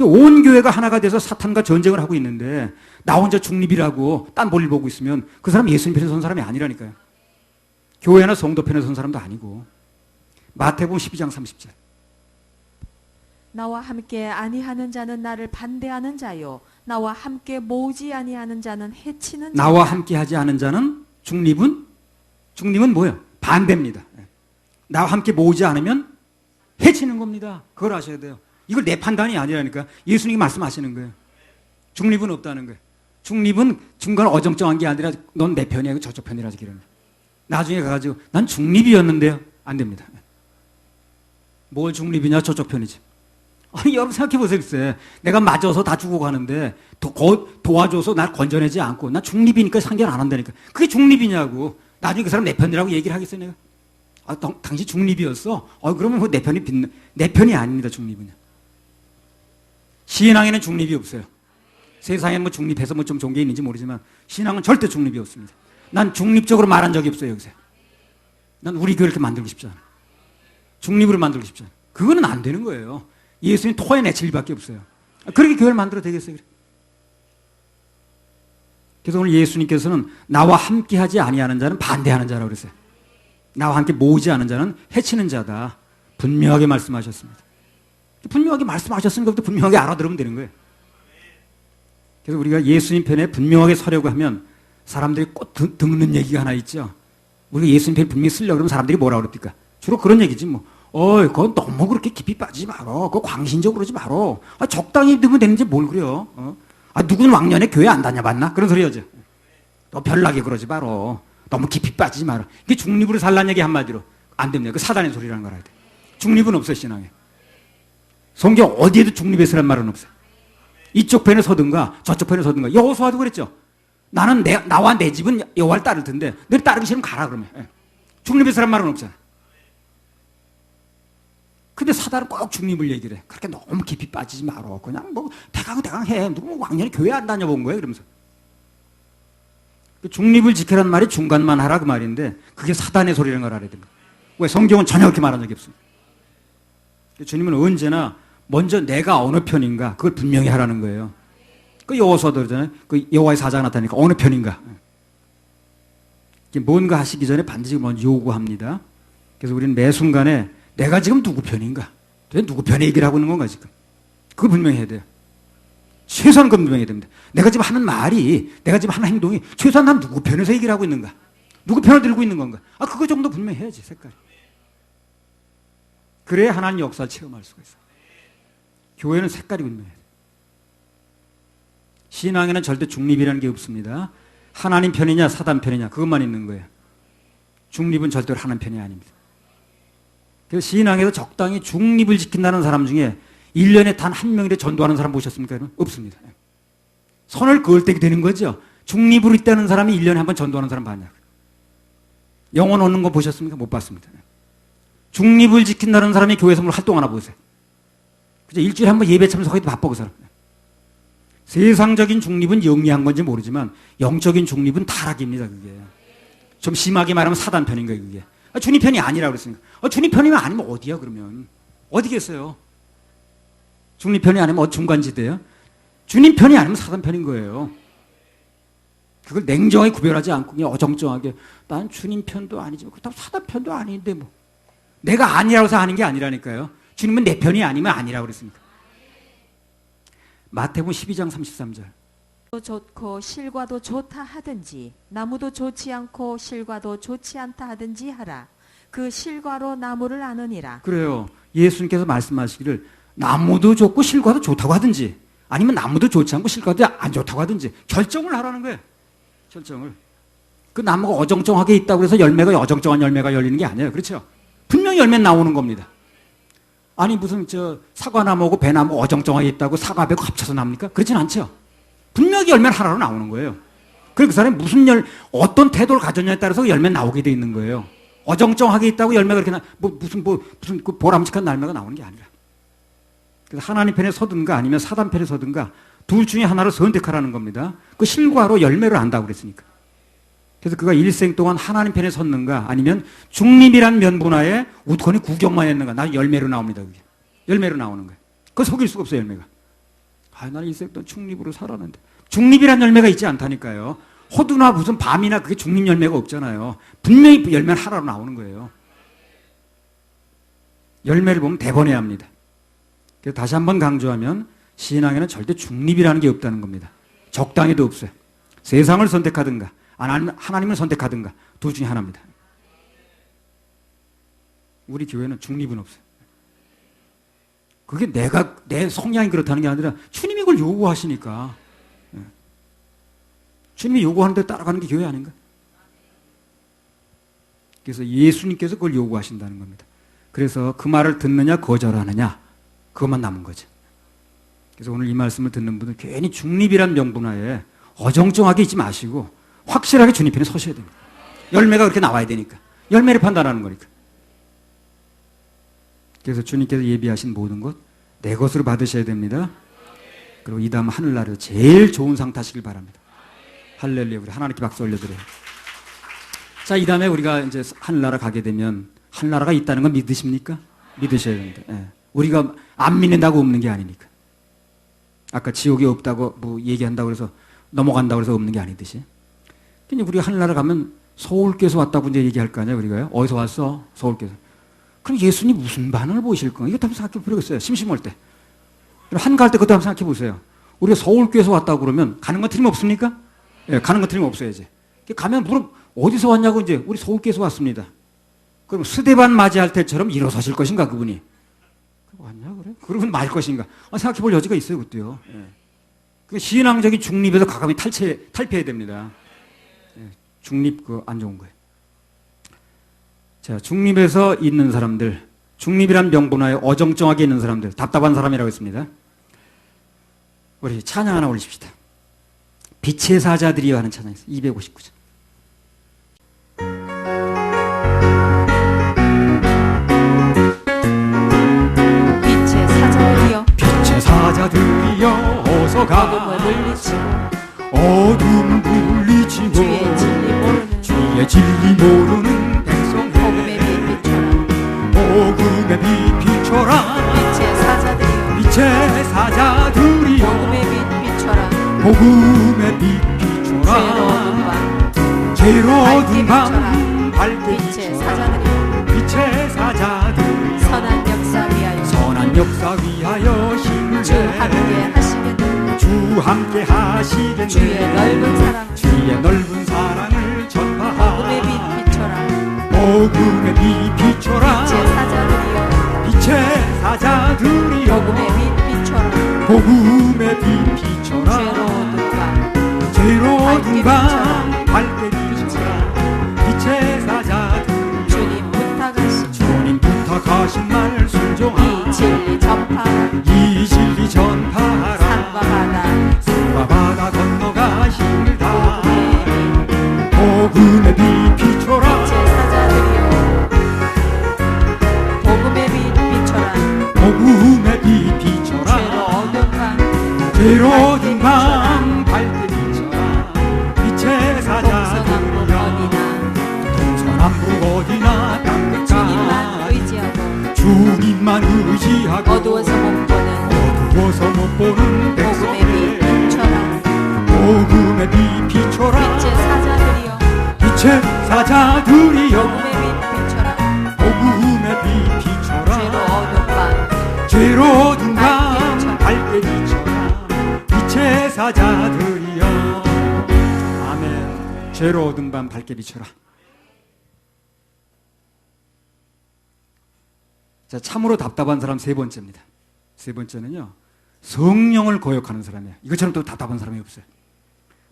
온 교회가 하나가 돼서 사탄과 전쟁을 하고 있는데 나 혼자 중립이라고 딴 볼일 보고 있으면 그 사람 예수님 편에 선 사람이 아니라니까요. 교회나 성도 편에 선 사람도 아니고. 마태복음 12장 30절. 나와 함께 아니하는 자는 나를 반대하는 자요 나와 함께 모으지 아니하는 자는 해치는 자다. 나와 함께 하지 않은 자는 중립은 뭐예요? 반대입니다. 나와 함께 모으지 않으면 해치는 겁니다. 그걸 아셔야 돼요. 이걸 내 판단이 아니라니까. 예수님이 말씀하시는 거예요. 중립은 없다는 거예요. 중립은 중간 어정쩡한 게 아니라 넌 내 편이야, 저쪽 편이라지 그러는. 나중에 가가지고 난 중립이었는데요. 안 됩니다. 뭘 중립이냐? 저쪽 편이지. 여러분 생각해 보세요. 글쎄. 내가 맞아서 다 죽어가는데 도와줘서 날 건져내지 않고 나 중립이니까 상견 안 한다니까. 그게 중립이냐고. 나중에 그 사람 내 편이라고 얘기를 하겠어요, 내가? 당신 중립이었어? 그러면 내 편이 아닙니다, 중립은요. 신앙에는 중립이 없어요. 세상에 뭐 중립해서 뭐 좀 좋은 게 있는지 모르지만 신앙은 절대 중립이 없습니다. 난 중립적으로 말한 적이 없어요, 여기서. 난 우리 교회 이렇게 만들고 싶지 않아. 중립으로 만들고 싶지 않아. 그거는 안 되는 거예요. 예수님 토해 내칠 일밖에 없어요. 그렇게 교회를 만들어도 되겠어요? 그래서 오늘 예수님께서는 나와 함께 하지 아니하는 자는 반대하는 자라고 그랬어요. 나와 함께 모으지 않은 자는 해치는 자다. 분명하게 말씀하셨습니다. 분명하게 말씀하셨으니까 분명하게 알아들으면 되는 거예요. 그래서 우리가 예수님 편에 분명하게 서려고 하면 사람들이 꼭 듣는 얘기가 하나 있죠. 우리가 예수님 편에 분명히 쓰려고 그러면 사람들이 뭐라고 그럽니까? 주로 그런 얘기지 뭐. 그건 너무 그렇게 깊이 빠지지 말어. 그거 광신적으로 그러지 말어. 적당히 듣면 되는지 뭘 그래요. 누군 왕년에 교회 안 다녀봤나? 그런 소리 하죠. 너 별나게 그러지 말어. 너무 깊이 빠지지 말어. 이게 중립으로 살라는 얘기 한마디로. 안 됩니다. 그 사단의 소리라는 걸 알아야 돼. 중립은 없어요, 신앙에. 성경 어디에도 중립의 서란 말은 없어요. 이쪽 편에 서든가 저쪽 편에 서든가. 여호수아도 그랬죠. 나는 나와 내 집은 여호와를 따를 텐데 너를 따르기 싫으면 가라 그러면. 예. 중립이서란 말은 없잖아. 근데 사단은 꼭 중립을 얘기를 해. 그렇게 너무 깊이 빠지지 말어. 그냥 뭐 대강 해. 누구 왕년에 교회 안 다녀본 거예요? 그러면서. 중립을 지키라는 말이 중간만 하라 그 말인데 그게 사단의 소리라는 걸 알아야 됩니다. 왜? 성경은 전혀 그렇게 말한 적이 없습니다. 주님은 언제나 먼저 내가 어느 편인가 그걸 분명히 하라는 거예요. 그 여호수아도 그러잖아요. 그 여호와의 사자가 나타나니까 어느 편인가. 뭔가 하시기 전에 반드시 먼저 요구합니다. 그래서 우리는 매 순간에 내가 지금 누구 편인가? 누구 편의 얘기를 하고 있는 건가 지금? 그걸 분명히 해야 돼요. 최소한 그건 분명히 해야 됩니다. 내가 지금 하는 말이, 내가 지금 하는 행동이 최소한 난 누구 편에서 얘기를 하고 있는가? 누구 편을 들고 있는 건가? 그거 정도 분명히 해야지, 색깔이. 그래야 하나님 역사를 체험할 수가 있어요. 교회는 색깔이 분명해야 돼요. 신앙에는 절대 중립이라는 게 없습니다. 하나님 편이냐 사단 편이냐 그것만 있는 거예요. 중립은 절대로 하나님 편이 아닙니다. 그래서 신앙에서 적당히 중립을 지킨다는 사람 중에 1년에 단 한 명이라도 전도하는 사람 보셨습니까? 여러분? 없습니다. 선을 그을 때 되는 거죠. 중립으로 있다는 사람이 1년에 한 번 전도하는 사람 봤냐고요. 영혼 얻는 거 보셨습니까? 못 봤습니다. 중립을 지킨다는 사람이 교회에서 뭘 활동하나 보세요. 그죠? 일주일에 한 번 예배 참석하기도 바빠 그 사람. 세상적인 중립은 영리한 건지 모르지만 영적인 중립은 타락입니다. 그게. 좀 심하게 말하면 사단 편인 거예요. 그게. 주님 편이 아니라고 그랬으니까. 주님 편이면 아니면 어디야 그러면. 어디겠어요. 중립 편이 아니면 중간지대예요. 주님 편이 아니면 사단 편인 거예요. 그걸 냉정하게 구별하지 않고 그냥 어정쩡하게 난 주님 편도 아니지만 그렇다고 사단 편도 아닌데 뭐. 내가 아니라고 해서 아닌 게 아니라니까요. 주님은 내 편이 아니면 아니라고 그랬으니까. 마태복음 12장 33절. 좋고 실과도 좋다 하든지 나무도 좋지 않고 실과도 좋지 않다 하든지 하라. 그 실과로 나무를 아느니라. 그래요. 예수님께서 말씀하시기를 나무도 좋고 실과도 좋다고 하든지 아니면 나무도 좋지 않고 실과도 안 좋다고 하든지 결정을 하라는 거예요. 결정을. 그 나무가 어정쩡하게 있다고 해서 열매가 어정쩡한 열매가 열리는 게 아니에요. 그렇죠? 분명히 열매 나오는 겁니다. 아니 무슨 사과나무하고 배나무가 어정쩡하게 있다고 사과 배고 합쳐서 납니까? 그렇진 않죠. 분명히 열매는 하나로 나오는 거예요. 그래서 그 사람이 어떤 태도를 가졌냐에 따라서 열매 나오게 돼 있는 거예요. 어정쩡하게 있다고 열매가 그렇게 무슨 그 보람직한 열매가 나오는 게 아니라. 그래서 하나님 편에 서든가 아니면 사단 편에 서든가 둘 중에 하나를 선택하라는 겁니다. 그 실과로 열매를 안다고 그랬으니까. 그래서 그가 일생 동안 하나님 편에 섰는가 아니면 중립이란 면분화에 우두커니 구경만 했는가. 나는 열매로 나옵니다. 그게. 열매로 나오는 거예요. 그거 속일 수가 없어요. 열매가. 나는 일생 동안 중립으로 살았는데. 중립이란 열매가 있지 않다니까요. 호두나 무슨 밤이나 그게 중립 열매가 없잖아요. 분명히 열매는 하나로 나오는 거예요. 열매를 보면 대번해야 합니다. 그래서 다시 한번 강조하면 신앙에는 절대 중립이라는 게 없다는 겁니다. 적당히도 없어요. 세상을 선택하든가 하나님을 선택하든가 둘 중에 하나입니다. 우리 교회는 중립은 없어요. 그게 내 성향이 그렇다는 게 아니라 주님이 그걸 요구하시니까. 주님이 요구하는 데 따라가는 게 교회 아닌가? 그래서 예수님께서 그걸 요구하신다는 겁니다. 그래서 그 말을 듣느냐 거절하느냐 그것만 남은 거죠. 그래서 오늘 이 말씀을 듣는 분은 괜히 중립이란 명분하에 어정쩡하게 있지 마시고 확실하게 주님 편에 서셔야 됩니다. 열매가 그렇게 나와야 되니까. 열매를 판단하는 거니까. 그래서 주님께서 예비하신 모든 것 내 것으로 받으셔야 됩니다. 그리고 이 다음 하늘나라에서 제일 좋은 상 타시길 바랍니다. 할렐루야. 우리 하나님께 박수 올려드려요. 자, 이 다음에 우리가 이제 하늘나라 가게 되면 하늘나라가 있다는 건 믿으십니까? 믿으셔야 됩니다. 예. 우리가 안 믿는다고 없는 게 아니니까. 아까 지옥이 없다고 뭐 얘기한다고 해서 넘어간다고 해서 없는 게 아니듯이. 근데 우리가 하늘나라 가면 서울께서 왔다고 이제 얘기할 거 아니에요, 우리가요? 어디서 왔어? 서울께서. 그럼 예수님 무슨 반응을 보이실 건가? 이것도 한번 생각해 보겠어요. 심심할 때. 한가할 때 그것도 한번 생각해 보세요. 우리가 서울교회에서 왔다고 그러면 가는 건 틀림없습니까? 예, 가는 건 틀림없어야지. 가면 어디서 왔냐고 이제 우리 서울교회에서 왔습니다. 그럼 스데반 맞이할 때처럼 일어서실 것인가 그분이? 왔냐 그래? 그러면 말 것인가? 생각해 볼 여지가 있어요 그것도요. 예. 신앙적인 중립에서 과감히 탈피해야 됩니다. 예, 중립 안 좋은 거예요. 자, 중립에서 있는 사람들, 중립이란 명분하에 어정쩡하게 있는 사람들, 답답한 사람이라고 했습니다. 우리 찬양 하나 올리십시다. 빛의 사자들이여 하는 찬양이 있어요. 259절. 빛의 사자들이여 빛의 사자들이여 어서 가 어둠을 물리치고 어둠 물리치고 주의 진리 모르는 주의 진리 모르는 백성에 복음의 빛 비춰라. 복음의 빛 비춰라 빛의 사자들이여 빛의 사자들이여 복음의 빛 비춰라. 복음의 빛 비춰라 죄로 어둠 밤 죄로 어두운 밝게 밤 밝게 빛의 비춰라 사자들이여 빛의 사자들이여 선한 역사 위하여 선한 역사 위하여 힘을 주 함께 하시겠네. 주 함께 하시겠네 주의 넓은 사랑 주의 넓은 사랑을 전파하라 복음의 빛 비춰라. 복음의 빛 비춰라 빛의 사자들이여 빛의 사자들이여 복음의 빛 비춰라. 복음의 빛 비춰라 죄로 어둠 밤 죄로 밝게 어두운 밤 밝게 비춰라 빛의 사자들이여 주님 부탁하신 주님 부탁하신 말 순종하라 이 진리 전파하라. 이 진리 전파하라 산과 바다 산과 바다 건너가 힘을 다 복음의 빛 복음의 빛 비춰라 빛의 사자들이여 복음의 빛 비춰라. 복음의 빛 죄로 비춰라 어둠 밤 죄로 어두운 밤 밝게 비춰라 빛의 동서남북 사자들이여 어디나 동서남북 어디나 주님만 땅끝까지 의지하고 주님만 의지하고 어두워서 못 보는 어두워서 못 보는 복음의 빛 백성에 비춰라. 복음의 빛 비춰라 빛의 사자들이여 빛의 사자들이여 복음의 빛 비춰라. 복음의 빛 죄로 비춰라 어둠 밤 죄로 어두운 밝게 밤 밝게 비춰라 빛의 사자들이여 아멘. 죄로 어두운 밤 밝게 비춰라. 자, 참으로 답답한 사람 세 번째입니다. 세 번째는요, 성령을 거역하는 사람이에요. 이것처럼 또 답답한 사람이 없어요.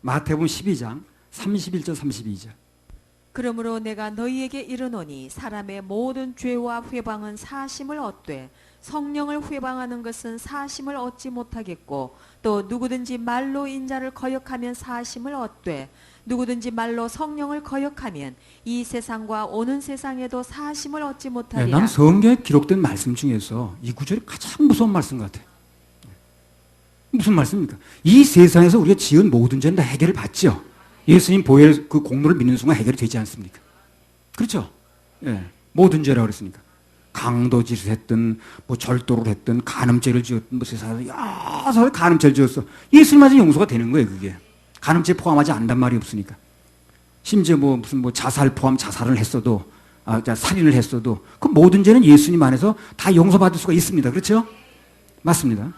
마태복음 12장 31절 32절. 그러므로 내가 너희에게 이르노니 사람의 모든 죄와 회방은 사심을 얻되 성령을 회방하는 것은 사심을 얻지 못하겠고 또 누구든지 말로 인자를 거역하면 사심을 얻되 누구든지 말로 성령을 거역하면 이 세상과 오는 세상에도 사심을 얻지 네, 못하리라. 나는 성경에 기록된 말씀 중에서 이 구절이 가장 무서운 말씀 같아요. 무슨 말씀입니까? 이 세상에서 우리가 지은 모든 죄는 다 해결을 받죠. 예수님 보혈 그 공로를 믿는 순간 해결이 되지 않습니까? 그렇죠? 예, 모든 죄라고 그랬으니까. 강도짓을 했든, 뭐 절도를 했든, 간음죄를 지었든, 뭐 세상에 여러 간음죄를 지었어. 예수님 맞은 용서가 되는 거예요, 그게. 간음죄 포함하지 않는단 말이 없으니까. 심지어 뭐 무슨 뭐 자살 포함 자살을 했어도, 살인을 했어도, 그 모든 죄는 예수님 안에서 다 용서받을 수가 있습니다. 그렇죠? 맞습니다.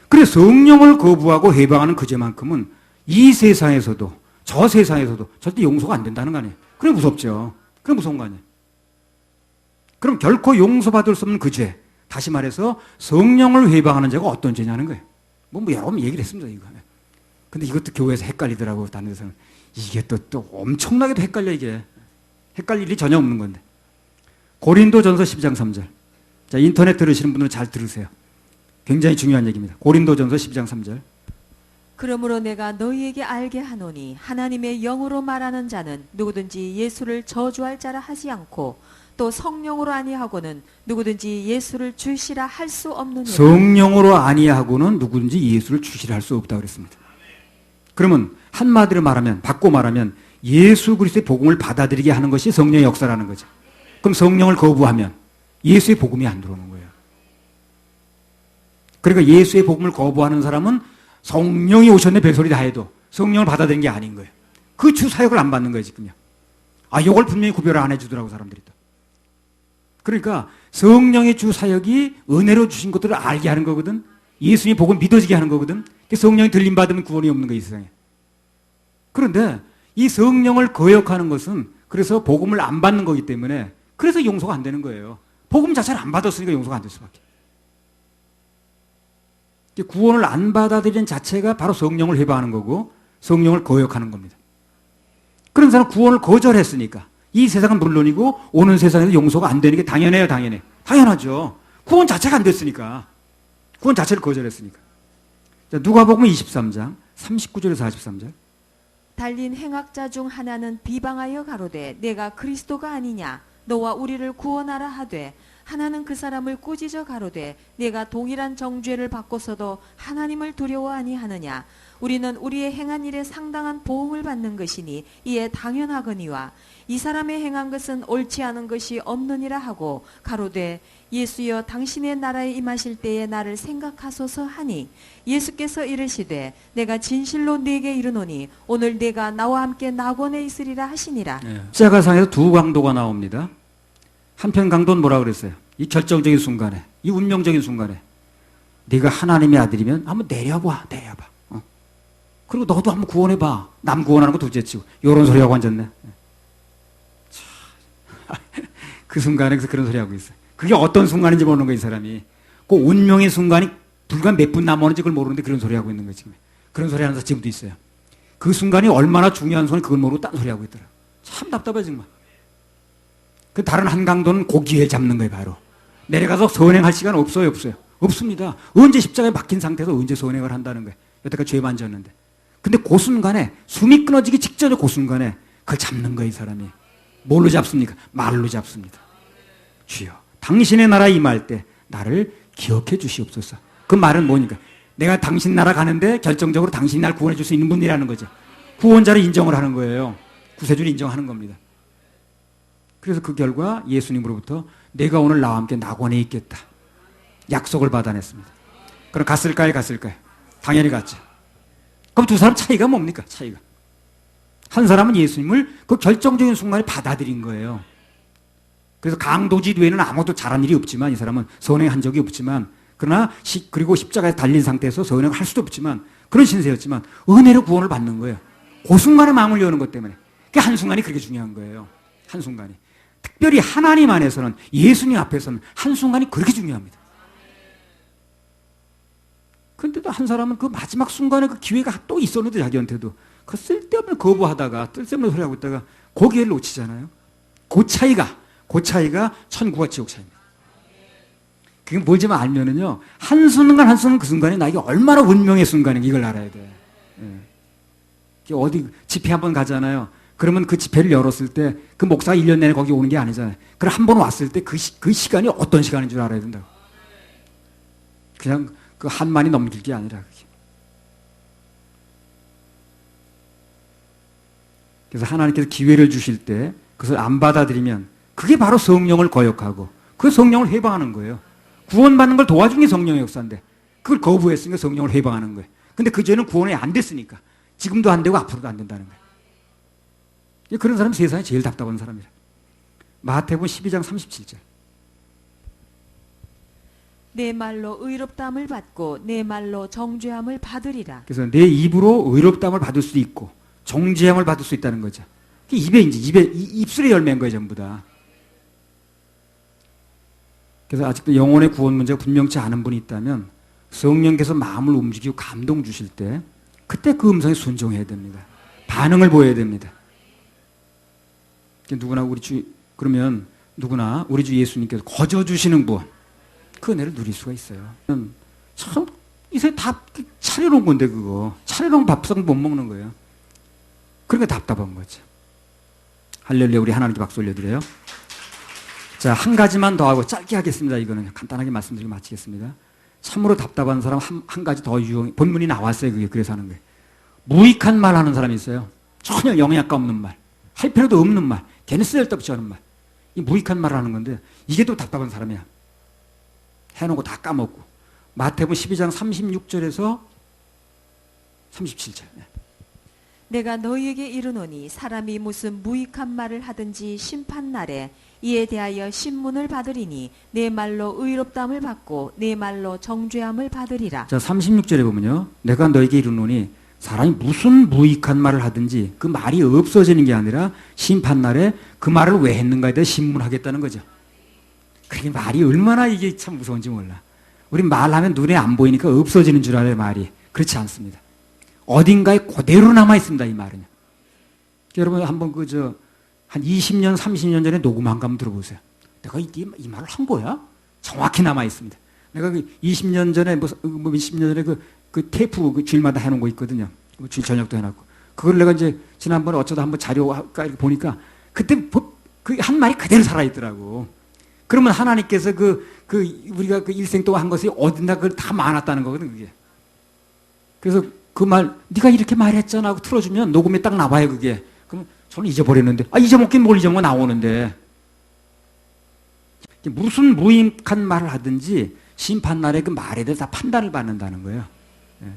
그래 성령을 거부하고 해방하는 그 죄만큼은 이 세상에서도 저 세상에서도 절대 용서가 안 된다는 거 아니에요. 그래 무섭죠. 그래 무서운 거 아니에요. 그럼 결코 용서받을 수 없는 그 죄, 다시 말해서 성령을 회방하는 죄가 어떤 죄냐는 거예요. 뭐 여러 번 얘기를 했습니다. 이거. 근데 이것도 교회에서 헷갈리더라고. 다른 데서는. 이게 또 엄청나게도 헷갈려 이게. 헷갈릴 일이 전혀 없는 건데. 고린도전서 12장 3절. 자, 인터넷 들으시는 분들은 잘 들으세요. 굉장히 중요한 얘기입니다. 고린도전서 12장 3절. 그러므로 내가 너희에게 알게 하노니 하나님의 영으로 말하는 자는 누구든지 예수를 저주할 자라 하지 않고 또 성령으로 아니하고는 누구든지 예수를 주시라 할 수 없느니라. 성령으로 아니하고는 누구든지 예수를 주시라 할 수 없다고 그랬습니다. 그러면 한마디로 말하면, 바꿔 말하면 예수 그리스도의 복음을 받아들이게 하는 것이 성령의 역사라는 거죠. 그럼 성령을 거부하면 예수의 복음이 안 들어오는 거예요. 그러니까 예수의 복음을 거부하는 사람은 성령이 오셨네 별소리 다 해도 성령을 받아들이는 게 아닌 거예요. 그 주 사역을 안 받는 거예요 지금요. 이걸 분명히 구별을 안 해주더라고 사람들이 또. 그러니까 성령의 주 사역이 은혜로 주신 것들을 알게 하는 거거든. 예수님의 복음 믿어지게 하는 거거든. 성령이 들림받으면 구원이 없는 거예요 이 세상에. 그런데 이 성령을 거역하는 것은 그래서 복음을 안 받는 거기 때문에 그래서 용서가 안 되는 거예요. 복음 자체를 안 받았으니까 용서가 안 될 수밖에. 구원을 안 받아들이는 자체가 바로 성령을 회방하는 거고 성령을 거역하는 겁니다. 그런 사람은 구원을 거절했으니까 이 세상은 물론이고 오는 세상에서 용서가 안 되는 게 당연해요. 당연하죠. 구원 자체가 안 됐으니까. 구원 자체를 거절했으니까. 자, 누가복음 23장 39절에서 43절. 달린 행악자 중 하나는 비방하여 가로되 내가 그리스도가 아니냐 너와 우리를 구원하라 하되 하나는 그 사람을 꾸짖어 가로되 내가 동일한 정죄를 받고서도 하나님을 두려워 아니하느냐 우리는 우리의 행한 일에 상당한 보응을 받는 것이니 이에 당연하거니와 이 사람의 행한 것은 옳지 않은 것이 없느니라 하고 가로되 예수여 당신의 나라에 임하실 때에 나를 생각하소서 하니 예수께서 이르시되 내가 진실로 네게 이르노니 오늘 내가 나와 함께 낙원에 있으리라 하시니라. 십자가상에서 두 강도가 나옵니다. 한편 강도는 뭐라 그랬어요? 이 결정적인 순간에, 이 운명적인 순간에 네가 하나님의 아들이면 한번 내려봐. 그리고 너도 한번 구원해봐. 남 구원하는 거 둘째치고 이런 소리하고 앉았네. 그 순간에 그런 소리 하고 있어요. 그게 어떤 순간인지 모르는 거야, 이 사람이. 그 운명의 순간이 불과 몇 분 남았는지 그걸 모르는데 그런 소리 하고 있는 거예요, 지금. 그런 소리 하는 사람 지금도 있어요. 그 순간이 얼마나 중요한 순간이 그걸 모르고 딴 소리 하고 있더라. 참 답답해, 정말. 그 다른 한 강도는 그 기회를 잡는 거예요, 바로. 내려가서 선행할 시간 없어요? 없습니다. 언제 십자가에 막힌 상태에서 언제 선행을 한다는 거예요. 여태까지 죄만 졌는데. 근데 그 순간에, 숨이 끊어지기 직전에 그 순간에 그걸 잡는 거예요, 이 사람이. 뭘로 잡습니까? 말로 잡습니다. 주여, 당신의 나라 임할 때 나를 기억해 주시옵소서. 그 말은 뭐니까? 내가 당신 나라 가는데 결정적으로 당신이 날 구원해 줄 수 있는 분이라는 거죠. 구원자를 인정을 하는 거예요. 구세주를 인정하는 겁니다. 그래서 그 결과 예수님으로부터 내가 오늘 나와 함께 낙원에 있겠다. 약속을 받아냈습니다. 그럼 갔을까요? 당연히 갔죠. 그럼 두 사람 차이가 뭡니까? 차이가. 한 사람은 예수님을 그 결정적인 순간에 받아들인 거예요. 그래서 강도지 외에는 아무것도 잘한 일이 없지만, 이 사람은 선행한 적이 없지만, 그러나 그리고 십자가에 달린 상태에서 선행을 할 수도 없지만, 그런 신세였지만 은혜로 구원을 받는 거예요. 그 순간에 마음을 여는 것 때문에. 그 한순간이 그렇게 중요한 거예요. 한순간이. 특별히 하나님 안에서는, 예수님 앞에서는 한순간이 그렇게 중요합니다. 그런데도 한 사람은 그 마지막 순간에 그 기회가 또 있었는데 자기한테도 그 쓸데없는 거부하다가 쓸데없는 소리 하고 있다가 그 기회를 놓치잖아요. 그 차이가 천국과 지옥 차이입니다. 그게 뭔지 알면은요, 한순간 그 순간이 나에게 얼마나 운명의 순간인가 이걸 알아야 돼. 예. 어디 집회 한번 가잖아요. 그러면 그 집회를 열었을 때 그 목사가 1년 내내 거기 오는 게 아니잖아요. 그럼 한 번 왔을 때 그 시간이 어떤 시간인 줄 알아야 된다고. 그냥 그 한만이 넘길 게 아니라 그게. 그래서 하나님께서 기회를 주실 때 그것을 안 받아들이면 그게 바로 성령을 거역하고 그 성령을 해방하는 거예요. 구원받는 걸 도와주는 게 성령의 역사인데 그걸 거부했으니까 성령을 해방하는 거예요. 근데 그 죄는 구원이 안 됐으니까 지금도 안 되고 앞으로도 안 된다는 거예요. 그런 사람이 세상에 제일 답답한 사람이라. 마태복음 12장 37절. 내 말로 의롭다함을 받고 내 말로 정죄함을 받으리라. 그래서 내 입으로 의롭다함을 받을 수도 있고 정죄함을 받을 수 있다는 거죠. 입술의 열매인 거예요, 전부 다. 그래서 아직도 영혼의 구원 문제가 분명치 않은 분이 있다면 성령께서 마음을 움직이고 감동 주실 때 그때 그 음성에 순종해야 됩니다. 반응을 보여야 됩니다. 그러면 누구나 우리 주 예수님께서 거저 주시는 구원, 그 은혜를 누릴 수가 있어요. 참 이제 다 차려놓은 건데 그거 차려놓은 밥상 못 먹는 거예요. 그러니까 답답한 거죠. 할렐루야. 우리 하나님께 박수 올려드려요. 자, 한 가지만 더 하고 짧게 하겠습니다. 이거는 간단하게 말씀드리고 마치겠습니다. 참으로 답답한 사람 한 가지 더 본문이 나왔어요. 그게 그래서 하는 거예요. 무익한 말 하는 사람이 있어요. 전혀 영양가 없는 말, 할 필요도 없는 말, 걔는 쓸데없이 하는 말. 이 무익한 말을 하는 건데 이게 또 답답한 사람이야. 해놓고 다 까먹고. 마태복음 12장 36절에서 37절. 내가 너희에게 이르노니 사람이 무슨 무익한 말을 하든지 심판날에 이에 대하여 신문을 받으리니 내 말로 의롭다함을 받고 내 말로 정죄함을 받으리라. 자, 36절에 보면요. 내가 너에게 이르노니 사람이 무슨 무익한 말을 하든지 그 말이 없어지는 게 아니라 심판날에 그 말을 왜 했는가에 대해 신문하겠다는 거죠. 그게 말이 얼마나 이게 참 무서운지 몰라. 우리 말하면 눈에 안 보이니까 없어지는 줄 알아요, 말이. 그렇지 않습니다. 어딘가에 그대로 남아있습니다, 이 말은. 여러분, 한번 한 20년, 30년 전에 녹음한 거 한번 들어보세요. 내가 이 말을 한 거야? 정확히 남아있습니다. 내가 20년 전에, 20년 전에 그 테이프 그 주일마다 해놓은 거 있거든요. 주일 저녁도 해놨고. 그걸 내가 이제 지난번에 어쩌다 한번 자료가 이렇게 보니까 그때 그 한 말이 그대로 살아있더라고. 그러면 하나님께서 우리가 그 일생 동안 한 것이 어딘가 그걸 다 많았다는 거거든, 그게. 그래서 그 말, 네가 이렇게 말했잖아 하고 틀어주면 녹음에 딱 나와요, 그게. 그럼 저는 잊어버렸는데, 잊어먹긴 뭘 잊어먹어 나오는데. 무슨 무익한 말을 하든지 심판날에 그 말에 대해서 다 판단을 받는다는 거예요. 예.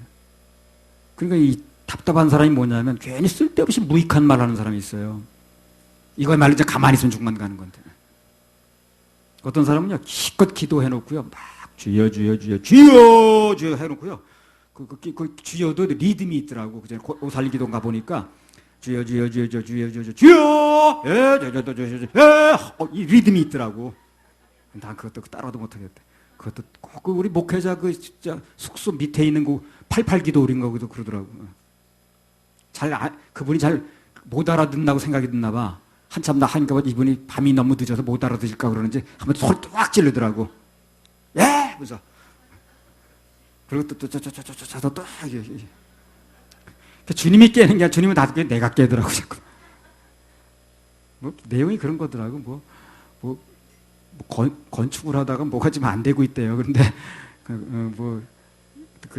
그러니까 이 답답한 사람이 뭐냐면 괜히 쓸데없이 무익한 말 하는 사람이 있어요. 이거야말로 이제 가만히 있으면 죽만 가는 건데. 어떤 사람은요, 기껏 기도해놓고요, 막 주여, 주여, 주여, 주여, 주여 해놓고요, 그 주여도 리듬이 있더라고. 그전에 오살리 기도 가보니까, 주여, 주여, 주여, 주여, 주여, 주여, 주여, 예, 주여, 주여, 주여, 예, 이 리듬이 있더라고. 난 그것도 따라도 못하겠다. 그것도 꼭 우리 목회자 진짜 숙소 밑에 있는 그 88기도 우린 거기도 그러더라고. 그분이 잘 못 알아듣는다고 생각이 드나 봐. 한참 나 하니까 이분이 밤이 너무 늦어서 못 알아들을까 그러는지 한번 소리 딱 지르더라고. 예! 그래서 그리고 또 주님이 깨는 게 아니라 주님은 다 내가 깨더라고 자꾸. 뭐 내용이 그런 거더라고. 건축을 하다가 뭐가 지금 안 되고 있대요. 그런데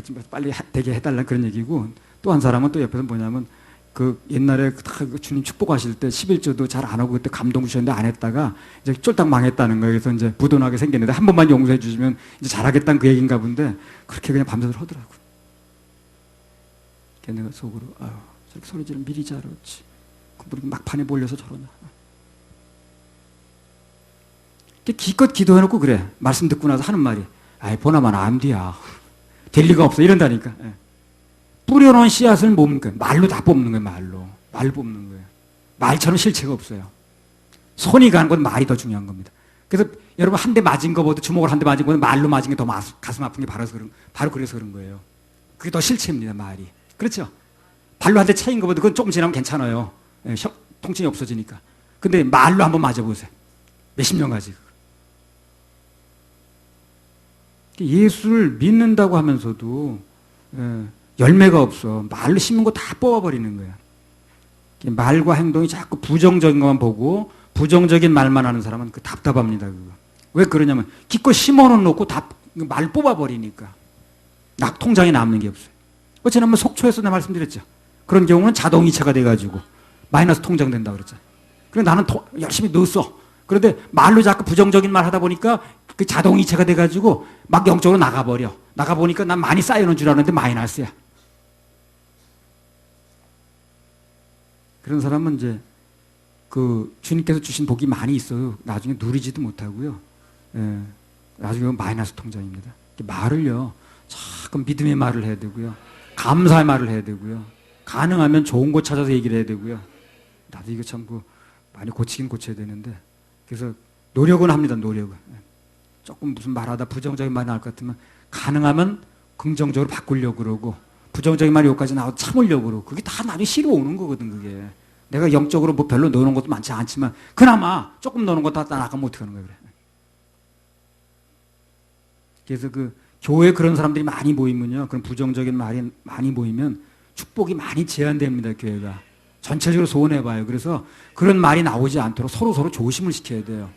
좀 빨리 되게 해달라는 그런 얘기고, 또 한 사람은 또 옆에서 뭐냐면 그 옛날에 주님 축복하실 때 11조도 잘 안 하고 그때 감동 주셨는데 안 했다가 이제 쫄딱 망했다는 거예요. 그래서 이제 부도나게 생겼는데 한 번만 용서해 주시면 이제 잘하겠다는 그 얘기인가 본데 그렇게 그냥 밤새도록 하더라고. 걔네가 속으로 저렇게 소리 지르면 미리 잘했지. 그분이 막판에 몰려서 저러나. 기껏 기도해놓고 그래. 말씀 듣고 나서 하는 말이 보나마나 암디야. 될 리가 없어. 이런다니까. 뿌려놓은 씨앗을 뭡니까? 말로 다 뽑는 거예요. 말로 뽑는 거예요. 말처럼 실체가 없어요. 손이 가는 건 말이 더 중요한 겁니다. 그래서 여러분 한 대 맞은 것보다 주먹을 한 대 맞은 것보다 말로 맞은 게 더 가슴 아픈 게 바로 그래서 그런 거예요. 그게 더 실체입니다. 말이. 그렇죠? 발로 한 대 차인 것보다 그건 조금 지나면 괜찮아요. 통증이 없어지니까. 근데 말로 한번 맞아보세요. 몇십 년 가지. 예수를 믿는다고 하면서도 열매가 없어. 말로 심은 거 다 뽑아버리는 거야. 말과 행동이 자꾸 부정적인 것만 보고 부정적인 말만 하는 사람은 답답합니다. 그거. 왜 그러냐면 기껏 심어놓고 다 말 뽑아버리니까 통장에 남는 게 없어요. 지난번 속초에서 내가 말씀드렸죠. 그런 경우는 자동이체가 돼가지고 마이너스 통장 된다고 그랬잖아요. 그래 나는 열심히 넣었어. 그런데 말로 자꾸 부정적인 말 하다 보니까 그 자동이체가 돼가지고 막 영적으로 나가버려. 나가보니까 난 많이 쌓여놓은 줄 알았는데 마이너스야. 그런 사람은 이제 주님께서 주신 복이 많이 있어요. 나중에 누리지도 못하고요. 나중에 마이너스 통장입니다. 말을요, 자꾸 믿음의 말을 해야 되고요. 감사의 말을 해야 되고요. 가능하면 좋은 곳 찾아서 얘기를 해야 되고요. 나도 이거 참 많이 고치긴 고쳐야 되는데. 그래서 노력은 합니다. 노력은. 조금 무슨 말하다 부정적인 말이 나올 것 같으면 가능하면 긍정적으로 바꾸려고 그러고 부정적인 말이 여기까지 나와도 참으려고 그러고 그게 다 나중에 씨로 오는 거거든. 그게 내가 영적으로 별로 넣어놓은 것도 많지 않지만 그나마 조금 넣어놓은 것도 다 나가면 어떻게 하는 거야. 그래. 그래서 교회에 그런 사람들이 많이 모이면요, 그런 부정적인 말이 많이 모이면 축복이 많이 제한됩니다. 교회가 전체적으로 소원해봐요. 그래서 그런 말이 나오지 않도록 서로 조심을 시켜야 돼요.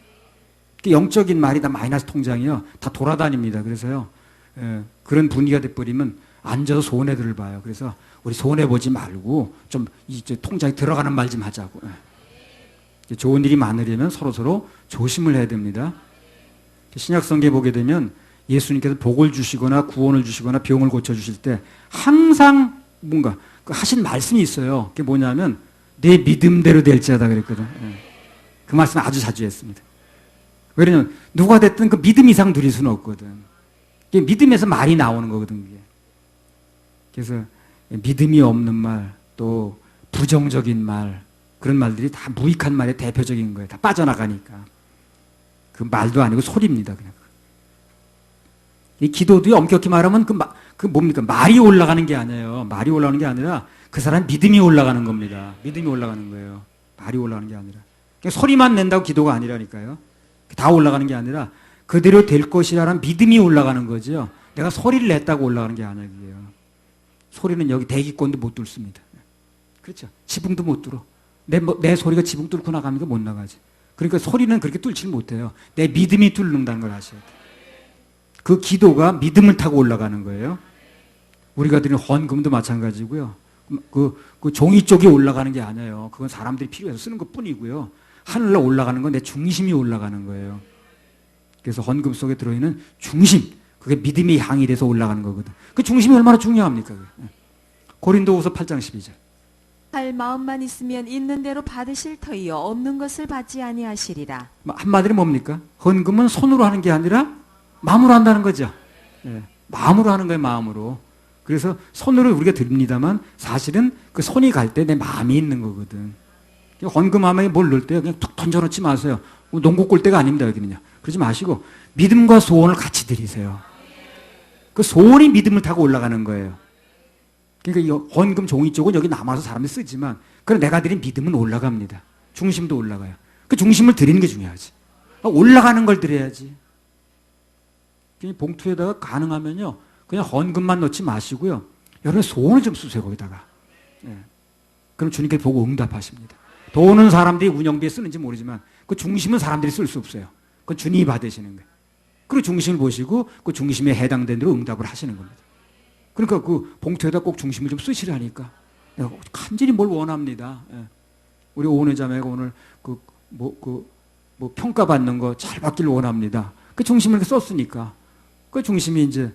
영적인 말이 다 마이너스 통장이요, 다 돌아다닙니다. 그래서요, 그런 분위기가 돼버리면 앉아서 손해들을 봐요. 그래서 우리 손해보지 말고 좀 이제 통장에 들어가는 말 좀 하자고. 좋은 일이 많으려면 서로 조심을 해야 됩니다. 신약성경에 보게 되면 예수님께서 복을 주시거나 구원을 주시거나 병을 고쳐주실 때 항상 뭔가 하신 말씀이 있어요. 그게 뭐냐면 내 믿음대로 될지어다 그랬거든. 그 말씀 아주 자주 했습니다. 왜냐면 누가 됐든 그 믿음 이상 누릴 수는 없거든. 믿음에서 말이 나오는 거거든. 그게. 그래서 믿음이 없는 말, 또 부정적인 말, 그런 말들이 다 무익한 말의 대표적인 거예요. 다 빠져나가니까. 그 말도 아니고 소리입니다. 그냥. 이 기도도 엄격히 말하면 뭡니까? 말이 올라가는 게 아니에요. 말이 올라가는 게 아니라 그 사람 믿음이 올라가는 겁니다. 믿음이 올라가는 거예요. 말이 올라가는 게 아니라. 그냥 소리만 낸다고 기도가 아니라니까요. 다 올라가는 게 아니라 그대로 될 것이라는 믿음이 올라가는 거죠. 내가 소리를 냈다고 올라가는 게 아니에요. 소리는 여기 대기권도 못 뚫습니다. 그렇죠. 지붕도 못 뚫어. 내 소리가 지붕 뚫고 나가니까 못 나가지. 그러니까 소리는 그렇게 뚫질 못해요. 내 믿음이 뚫는다는 걸 아셔야 돼요. 그 기도가 믿음을 타고 올라가는 거예요. 우리가 드리는 헌금도 마찬가지고요. 그 종이 쪽에 올라가는 게 아니에요. 그건 사람들이 필요해서 쓰는 것 뿐이고요. 하늘로 올라가는 건 내 중심이 올라가는 거예요. 그래서 헌금 속에 들어있는 중심, 그게 믿음이 향이 돼서 올라가는 거거든. 그 중심이 얼마나 중요합니까? 고린도후서 8장 12절. 할 마음만 있으면 있는 대로 받으실 터이요 없는 것을 받지 아니하시리라. 한마디로 뭡니까? 헌금은 손으로 하는 게 아니라 마음으로 한다는 거죠. 예, 마음으로 하는 거예요, 마음으로. 그래서 손으로 우리가 드립니다만 사실은 그 손이 갈 때 내 마음이 있는 거거든. 헌금함에 뭘 넣을 때 그냥 툭 던져놓지 마세요. 농구 골대가 아닙니다, 여기는요. 그러지 마시고 믿음과 소원을 같이 드리세요. 그 소원이 믿음을 타고 올라가는 거예요. 그러니까 이 헌금 종이 쪽은 여기 남아서 사람들이 쓰지만 그럼 내가 드린 믿음은 올라갑니다. 중심도 올라가요. 그 중심을 드리는 게 중요하지. 올라가는 걸 드려야지. 봉투에다가 가능하면요 그냥 헌금만 넣지 마시고요. 여러분 소원을 좀 쓰세요 거기다가. 예. 그럼 주님께서 보고 응답하십니다. 돈은 사람들이 운영비에 쓰는지 모르지만 그 중심은 사람들이 쓸 수 없어요. 그건 주님이 받으시는 거예요. 그리고 중심을 보시고 그 중심에 해당된 대로 응답을 하시는 겁니다. 그러니까 그 봉투에다 꼭 중심을 좀 쓰시라니까. 내가 간절히 뭘 원합니다. 예. 우리 오은혜 자매가 오늘 평가받는 거 잘 받길 원합니다. 그 중심을 이렇게 썼으니까 그 중심이 이제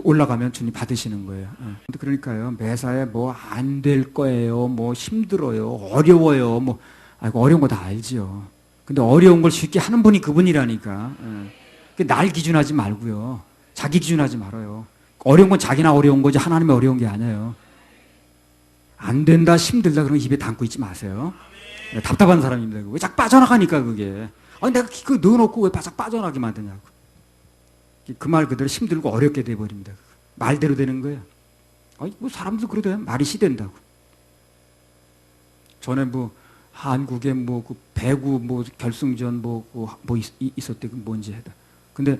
올라가면 주님 받으시는 거예요. 예. 그러니까요 매사에 뭐 안 될 거예요, 뭐 힘들어요, 어려워요, 뭐 아이고 어려운 거 다 알지요. 근데 어려운 걸 쉽게 하는 분이 그분이라니까. 예. 날 기준하지 말고요, 자기 기준하지 말아요. 어려운 건 자기나 어려운 거지 하나님이 어려운 게 아니에요. 안 된다, 힘들다 그러면 입에 담고 있지 마세요. 네, 답답한 사람입니다. 왜 자꾸 빠져나가니까 그게. 아니 내가 그거 넣어놓고 왜 바짝 빠져나가게 만드냐고. 그 말 그대로 힘들고 어렵게 돼버립니다. 말대로 되는 거예요. 아니 뭐 사람도 그러대. 말이 시된다고. 전에 뭐 한국에 뭐 그 배구 뭐 결승전 있었대. 그 뭔지 해다. 근데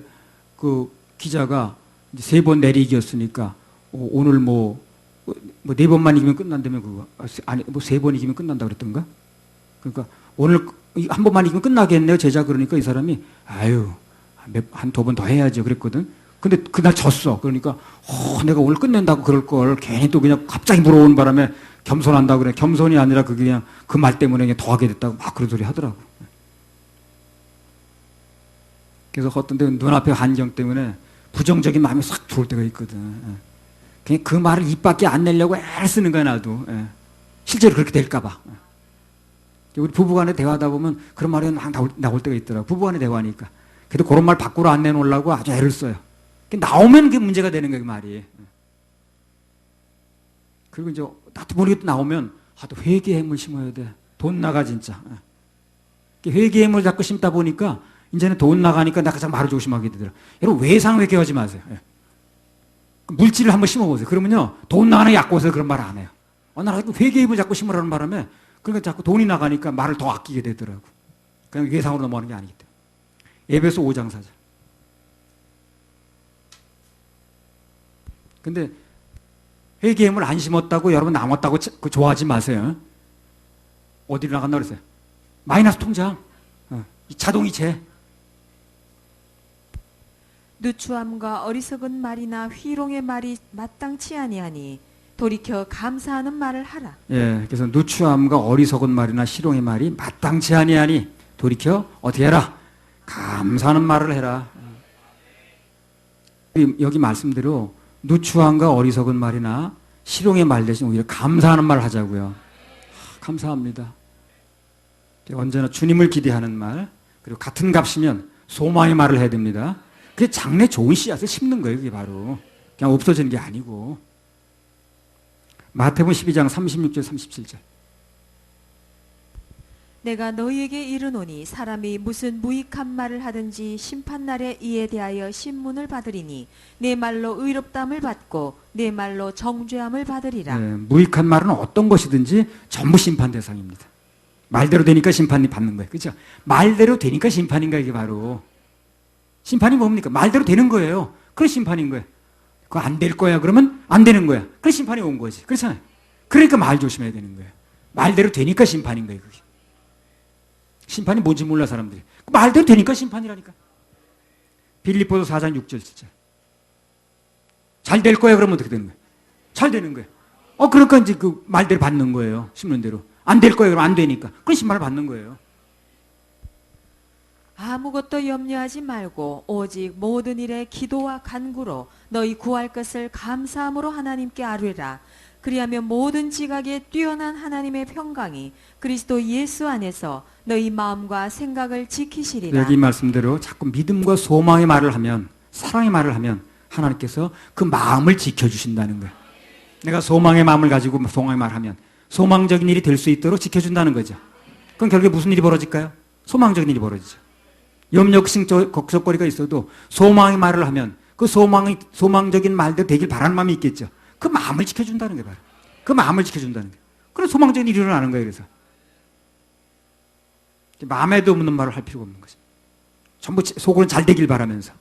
그 기자가 세 번 내리기였으니까 오늘 뭐 네 번만 이기면 끝난다면 그거 아니 뭐 세 번 이기면 끝난다 그랬던가? 그러니까 오늘 한 번만 이기면 끝나겠네요 제자. 그러니까 이 사람이 아유 한 두 번 더 해야죠 그랬거든. 근데 그날 졌어. 그러니까 내가 오늘 끝낸다고 그럴 걸 괜히 또 그냥 갑자기 물어오는 바람에 겸손한다고 그래. 겸손이 아니라 그게 그냥 그 말 때문에 그냥 더 하게 됐다고 막 그런 소리 하더라고. 그래서 어떤 데는 눈앞의 환경 때문에 부정적인 마음이 싹 들어올 때가 있거든. 그냥 그 말을 입 밖에 안 내려고 애를 쓰는 거야 나도. 실제로 그렇게 될까 봐. 우리 부부간에 대화하다 보면 그런 말이 막 나올 때가 있더라고. 부부간에 대화하니까. 그래도 그런 말 밖으로 안 내놓으려고 아주 애를 써요. 나오면 그게 문제가 되는 거예요 그 말이. 그리고 이제 나도 모르게 나오면 또 회개의 힘을 심어야 돼. 돈 나가 진짜. 회개의 힘을 자꾸 심다 보니까 이제는 돈 나가니까 내가 가장 말을 조심하게 되더라. 여러분 외상 회개하지 마세요. 물질을 한번 심어보세요. 그러면요 돈 나가는 약국에서 그런 말 안 해요. 나는 회개의 힘을 자꾸 심으라는 바람에 그러니까 자꾸 돈이 나가니까 말을 더 아끼게 되더라고. 그냥 외상으로 넘어가는 게 아니기 때문에. 에베소 5장 4절. 근데 회개의 힘을 안 심었다고 여러분 남았다고 좋아하지 마세요. 어디로 나간다 그랬어요? 마이너스 통장. 자동이체. 누추함과 어리석은 말이나 희롱의 말이 마땅치 아니하니 돌이켜 감사하는 말을 하라. 예, 그래서 누추함과 어리석은 말이나 희롱의 말이 마땅치 아니하니 돌이켜 어떻게 해라? 감사하는 말을 해라. 여기 말씀대로 누추함과 어리석은 말이나 희롱의 말 대신 오히려 감사하는 말을 하자고요. 감사합니다. 언제나 주님을 기대하는 말, 그리고 같은 값이면 소망의 말을 해야 됩니다. 그게 장래 좋은 씨앗을 심는 거예요. 그게 바로 그냥 없어지는 게 아니고. 마태복음 12장 36절 37절. 내가 너희에게 이르노니 사람이 무슨 무익한 말을 하든지 심판날에 이에 대하여 신문을 받으리니 내 말로 의롭담을 받고 내 말로 정죄함을 받으리라. 네, 무익한 말은 어떤 것이든지 전부 심판 대상입니다. 말대로 되니까 심판이 받는 거예요. 그렇죠? 말대로 되니까 심판인 거예요. 이게 바로. 심판이 뭡니까? 말대로 되는 거예요. 그래 심판인 거예요. 그거 안 될 거야 그러면 안 되는 거야. 그래 심판이 온 거지. 그렇잖아요. 그러니까 말 조심해야 되는 거예요. 말대로 되니까 심판인 거예요, 그게. 심판이 뭔지 몰라, 사람들이. 말대로 되니까 심판이라니까. 빌립보서 4장 6절 7절. 잘 될 거야, 그러면 어떻게 되는 거예요? 잘 되는 거예요. 그러니까 이제 그 말대로 받는 거예요. 심는 대로. 안 될 거예요, 그러면 안 되니까. 그런 심판을 받는 거예요. 아무것도 염려하지 말고 오직 모든 일에 기도와 간구로 너희 구할 것을 감사함으로 하나님께 아뢰라. 그리하면 모든 지각에 뛰어난 하나님의 평강이 그리스도 예수 안에서 너희 마음과 생각을 지키시리라. 여기 말씀대로 자꾸 믿음과 소망의 말을 하면, 사랑의 말을 하면 하나님께서 그 마음을 지켜주신다는 거예요. 내가 소망의 마음을 가지고 소망의 말을 하면 소망적인 일이 될 수 있도록 지켜준다는 거죠. 그럼 결국에 무슨 일이 벌어질까요? 소망적인 일이 벌어지죠. 염려, 걱정거리가 있어도 소망의 말을 하면 그 소망적인 말대로 되길 바라는 마음이 있겠죠. 그 마음을 지켜준다는 거예요. 바로. 그 마음을 지켜준다는 거예요. 그래서 소망적인 일이 일어나는 거예요. 그래서 마음에도 없는 말을 할 필요가 없는 거죠. 전부 속으로는 잘 되길 바라면서.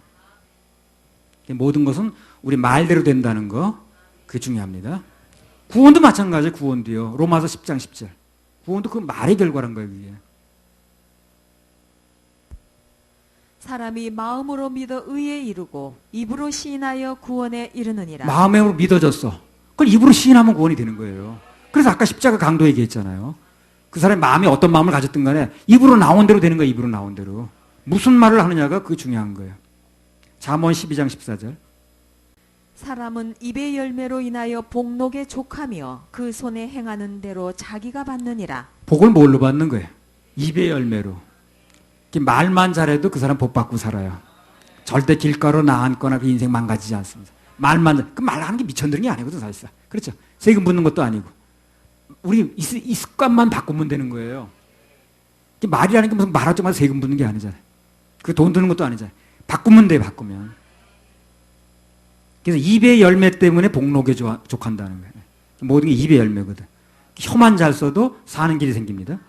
모든 것은 우리 말대로 된다는 거, 그게 중요합니다. 구원도 마찬가지예요. 구원도요. 로마서 10장 10절. 구원도 그 말의 결과란 거예요. 그게. 사람이 마음으로 믿어 의에 이르고 입으로 시인하여 구원에 이르느니라. 마음으로 믿어졌어. 그걸 입으로 시인하면 구원이 되는 거예요. 그래서 아까 십자가 강도 얘기했잖아요. 그 사람의 마음이 어떤 마음을 가졌든 간에 입으로 나온 대로 되는 거예요. 입으로 나온 대로. 무슨 말을 하느냐가 그게 중요한 거예요. 잠언 12장 14절. 사람은 입의 열매로 인하여 복록에 족하며 그 손에 행하는 대로 자기가 받느니라. 복을 뭘로 받는 거예요? 입의 열매로. 말만 잘해도 그 사람 복 받고 살아요. 절대 길가로 나앉거나 그 인생 망가지지 않습니다. 말만, 그 말하는 게 미천드는 게 아니거든, 사실상. 그렇죠? 세금 붙는 것도 아니고. 우리 이 습관만 바꾸면 되는 거예요. 말이라는 게 무슨 말하자마자 세금 붙는 게 아니잖아요. 그 돈 드는 것도 아니잖아요. 바꾸면 돼, 바꾸면. 그래서 입의 열매 때문에 복록에 족한다는 거예요. 모든 게 입의 열매거든. 혀만 잘 써도 사는 길이 생깁니다.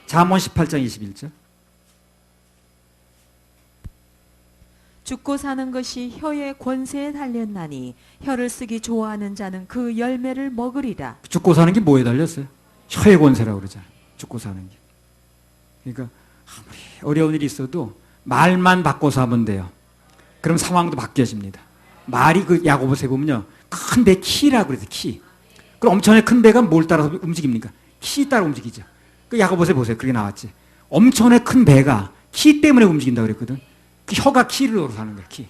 잠언 18장 21절. 죽고 사는 것이 혀의 권세에 달렸나니 혀를 쓰기 좋아하는 자는 그 열매를 먹으리라. 죽고 사는 게 뭐에 달렸어요? 혀의 권세라고 그러잖아요. 죽고 사는 게. 그러니까 아무리 어려운 일이 있어도 말만 바꿔서 하면 돼요. 그럼 상황도 바뀌어집니다. 말이 그 야고보서에 보면요. 큰 배 키라고 그래서 키. 그럼 엄청나게 큰 배가 뭘 따라서 움직입니까? 키 따라 움직이죠. 그 야고보서에 보세요. 그렇게 나왔지. 엄청나게 큰 배가 키 때문에 움직인다고 그랬거든. 그 혀가 키를 노릇 하는 거예요, 키.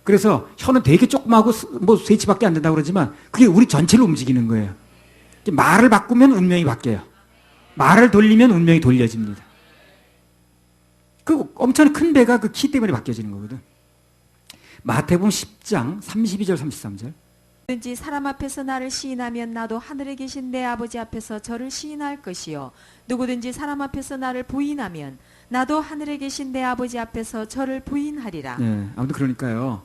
그래서 혀는 되게 조그마하고 뭐 쇠치밖에 안 된다고 그러지만 그게 우리 전체를 움직이는 거예요. 말을 바꾸면 운명이 바뀌어요. 말을 돌리면 운명이 돌려집니다. 그 엄청나게 큰 배가 그 키 때문에 바뀌어지는 거거든. 마태복음 10장 32절 33절. 누구든지 사람 앞에서 나를 시인하면 나도 하늘에 계신 내 아버지 앞에서 저를 시인할 것이요 누구든지 사람 앞에서 나를 부인하면 나도 하늘에 계신 내 아버지 앞에서 저를 부인하리라. 네, 아무튼 그러니까요.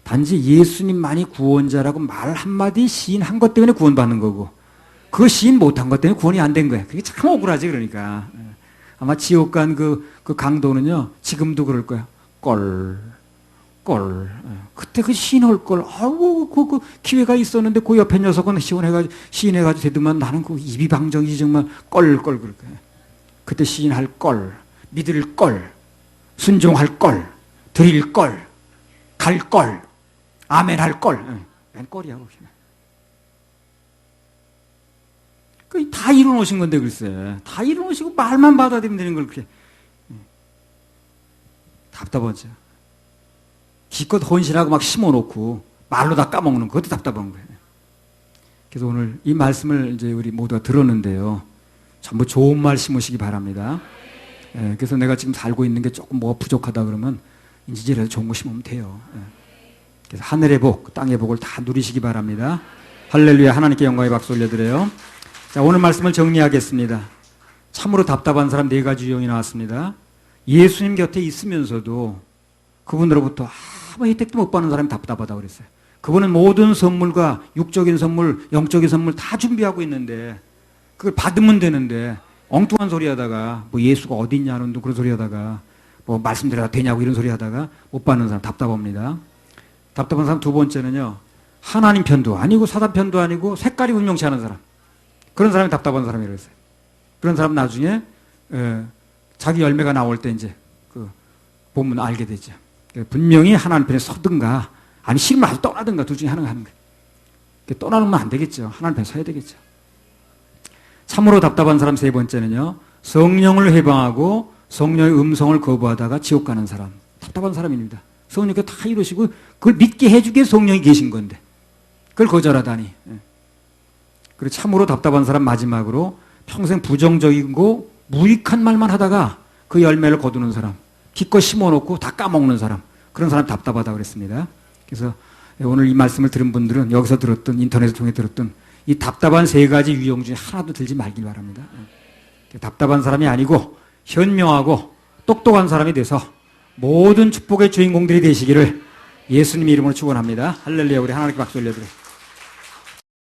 단지 예수님만이 구원자라고 말 한마디 시인한 것 때문에 구원받는 거고 그 시인 못한 것 때문에 구원이 안 된 거예요. 그게 참 억울하지. 그러니까 아마 지옥 간 그 강도는요 지금도 그럴 거야. 그때 그 시인할 걸, 아우, 그 기회가 있었는데 그 옆에 녀석은 시인해가지고 되더만 나는 그 입이 방정이지 정말 그럴 거야. 그때 시인할 걸, 믿을 걸, 순종할 걸, 드릴 걸, 갈 걸, 아멘 할 걸. 맨 꼴이야, 그게. 다 이루어놓으신 건데, 글쎄. 다 이루어놓으시고 말만 받아들이면 되는 걸 그렇게. 답답하죠. 기껏 헌신하고 막 심어놓고 말로 다 까먹는 그것도 답답한 거예요. 그래서 오늘 이 말씀을 이제 우리 모두가 들었는데요. 전부 좋은 말 심으시기 바랍니다. 그래서 내가 지금 살고 있는 게 조금 뭐가 부족하다 그러면 이제라도 좋은 거 심으면 돼요. 그래서 하늘의 복, 땅의 복을 다 누리시기 바랍니다. 할렐루야. 하나님께 영광의 박수 올려드려요. 자, 오늘 말씀을 정리하겠습니다. 참으로 답답한 사람 네 가지 유형이 나왔습니다. 예수님 곁에 있으면서도 그분으로부터 아무 혜택도 못 받는 사람이 답답하다고 그랬어요. 그분은 모든 선물과 육적인 선물, 영적인 선물 다 준비하고 있는데 그걸 받으면 되는데 엉뚱한 소리 하다가 뭐 예수가 어디 있냐는 그런 소리 하다가 뭐 말씀드려도 되냐고 이런 소리 하다가 못 받는 사람 답답합니다. 답답한 사람 두 번째는요. 하나님 편도 아니고 사단 편도 아니고 색깔이 분명치 않은 사람. 그런 사람이 답답한 사람이라고 했어요. 그런 사람 나중에 자기 열매가 나올 때 이제 그 보면 알게 되죠. 분명히 하나님 편에 서든가 아니 싫으면 아주 떠나든가 둘 중에 하나가 하는 거예요. 떠나면 안 되겠죠. 하나님 편에 서야 되겠죠. 참으로 답답한 사람 세 번째는요. 성령을 회방하고 성령의 음성을 거부하다가 지옥 가는 사람. 답답한 사람입니다. 성령께 다 이루시고 그걸 믿게 해주기에 성령이 계신 건데 그걸 거절하다니. 그리고 참으로 답답한 사람 마지막으로 평생 부정적이고 무익한 말만 하다가 그 열매를 거두는 사람. 기껏 심어놓고 다 까먹는 사람. 그런 사람 답답하다고 그랬습니다. 그래서 오늘 이 말씀을 들은 분들은 여기서 들었던 인터넷을 통해 들었던 이 답답한 세 가지 유형 중에 하나도 들지 말길 바랍니다. 답답한 사람이 아니고 현명하고 똑똑한 사람이 돼서 모든 축복의 주인공들이 되시기를 예수님 이름으로 축원합니다. 할렐루야. 우리 하나님께 박수 올려드려요.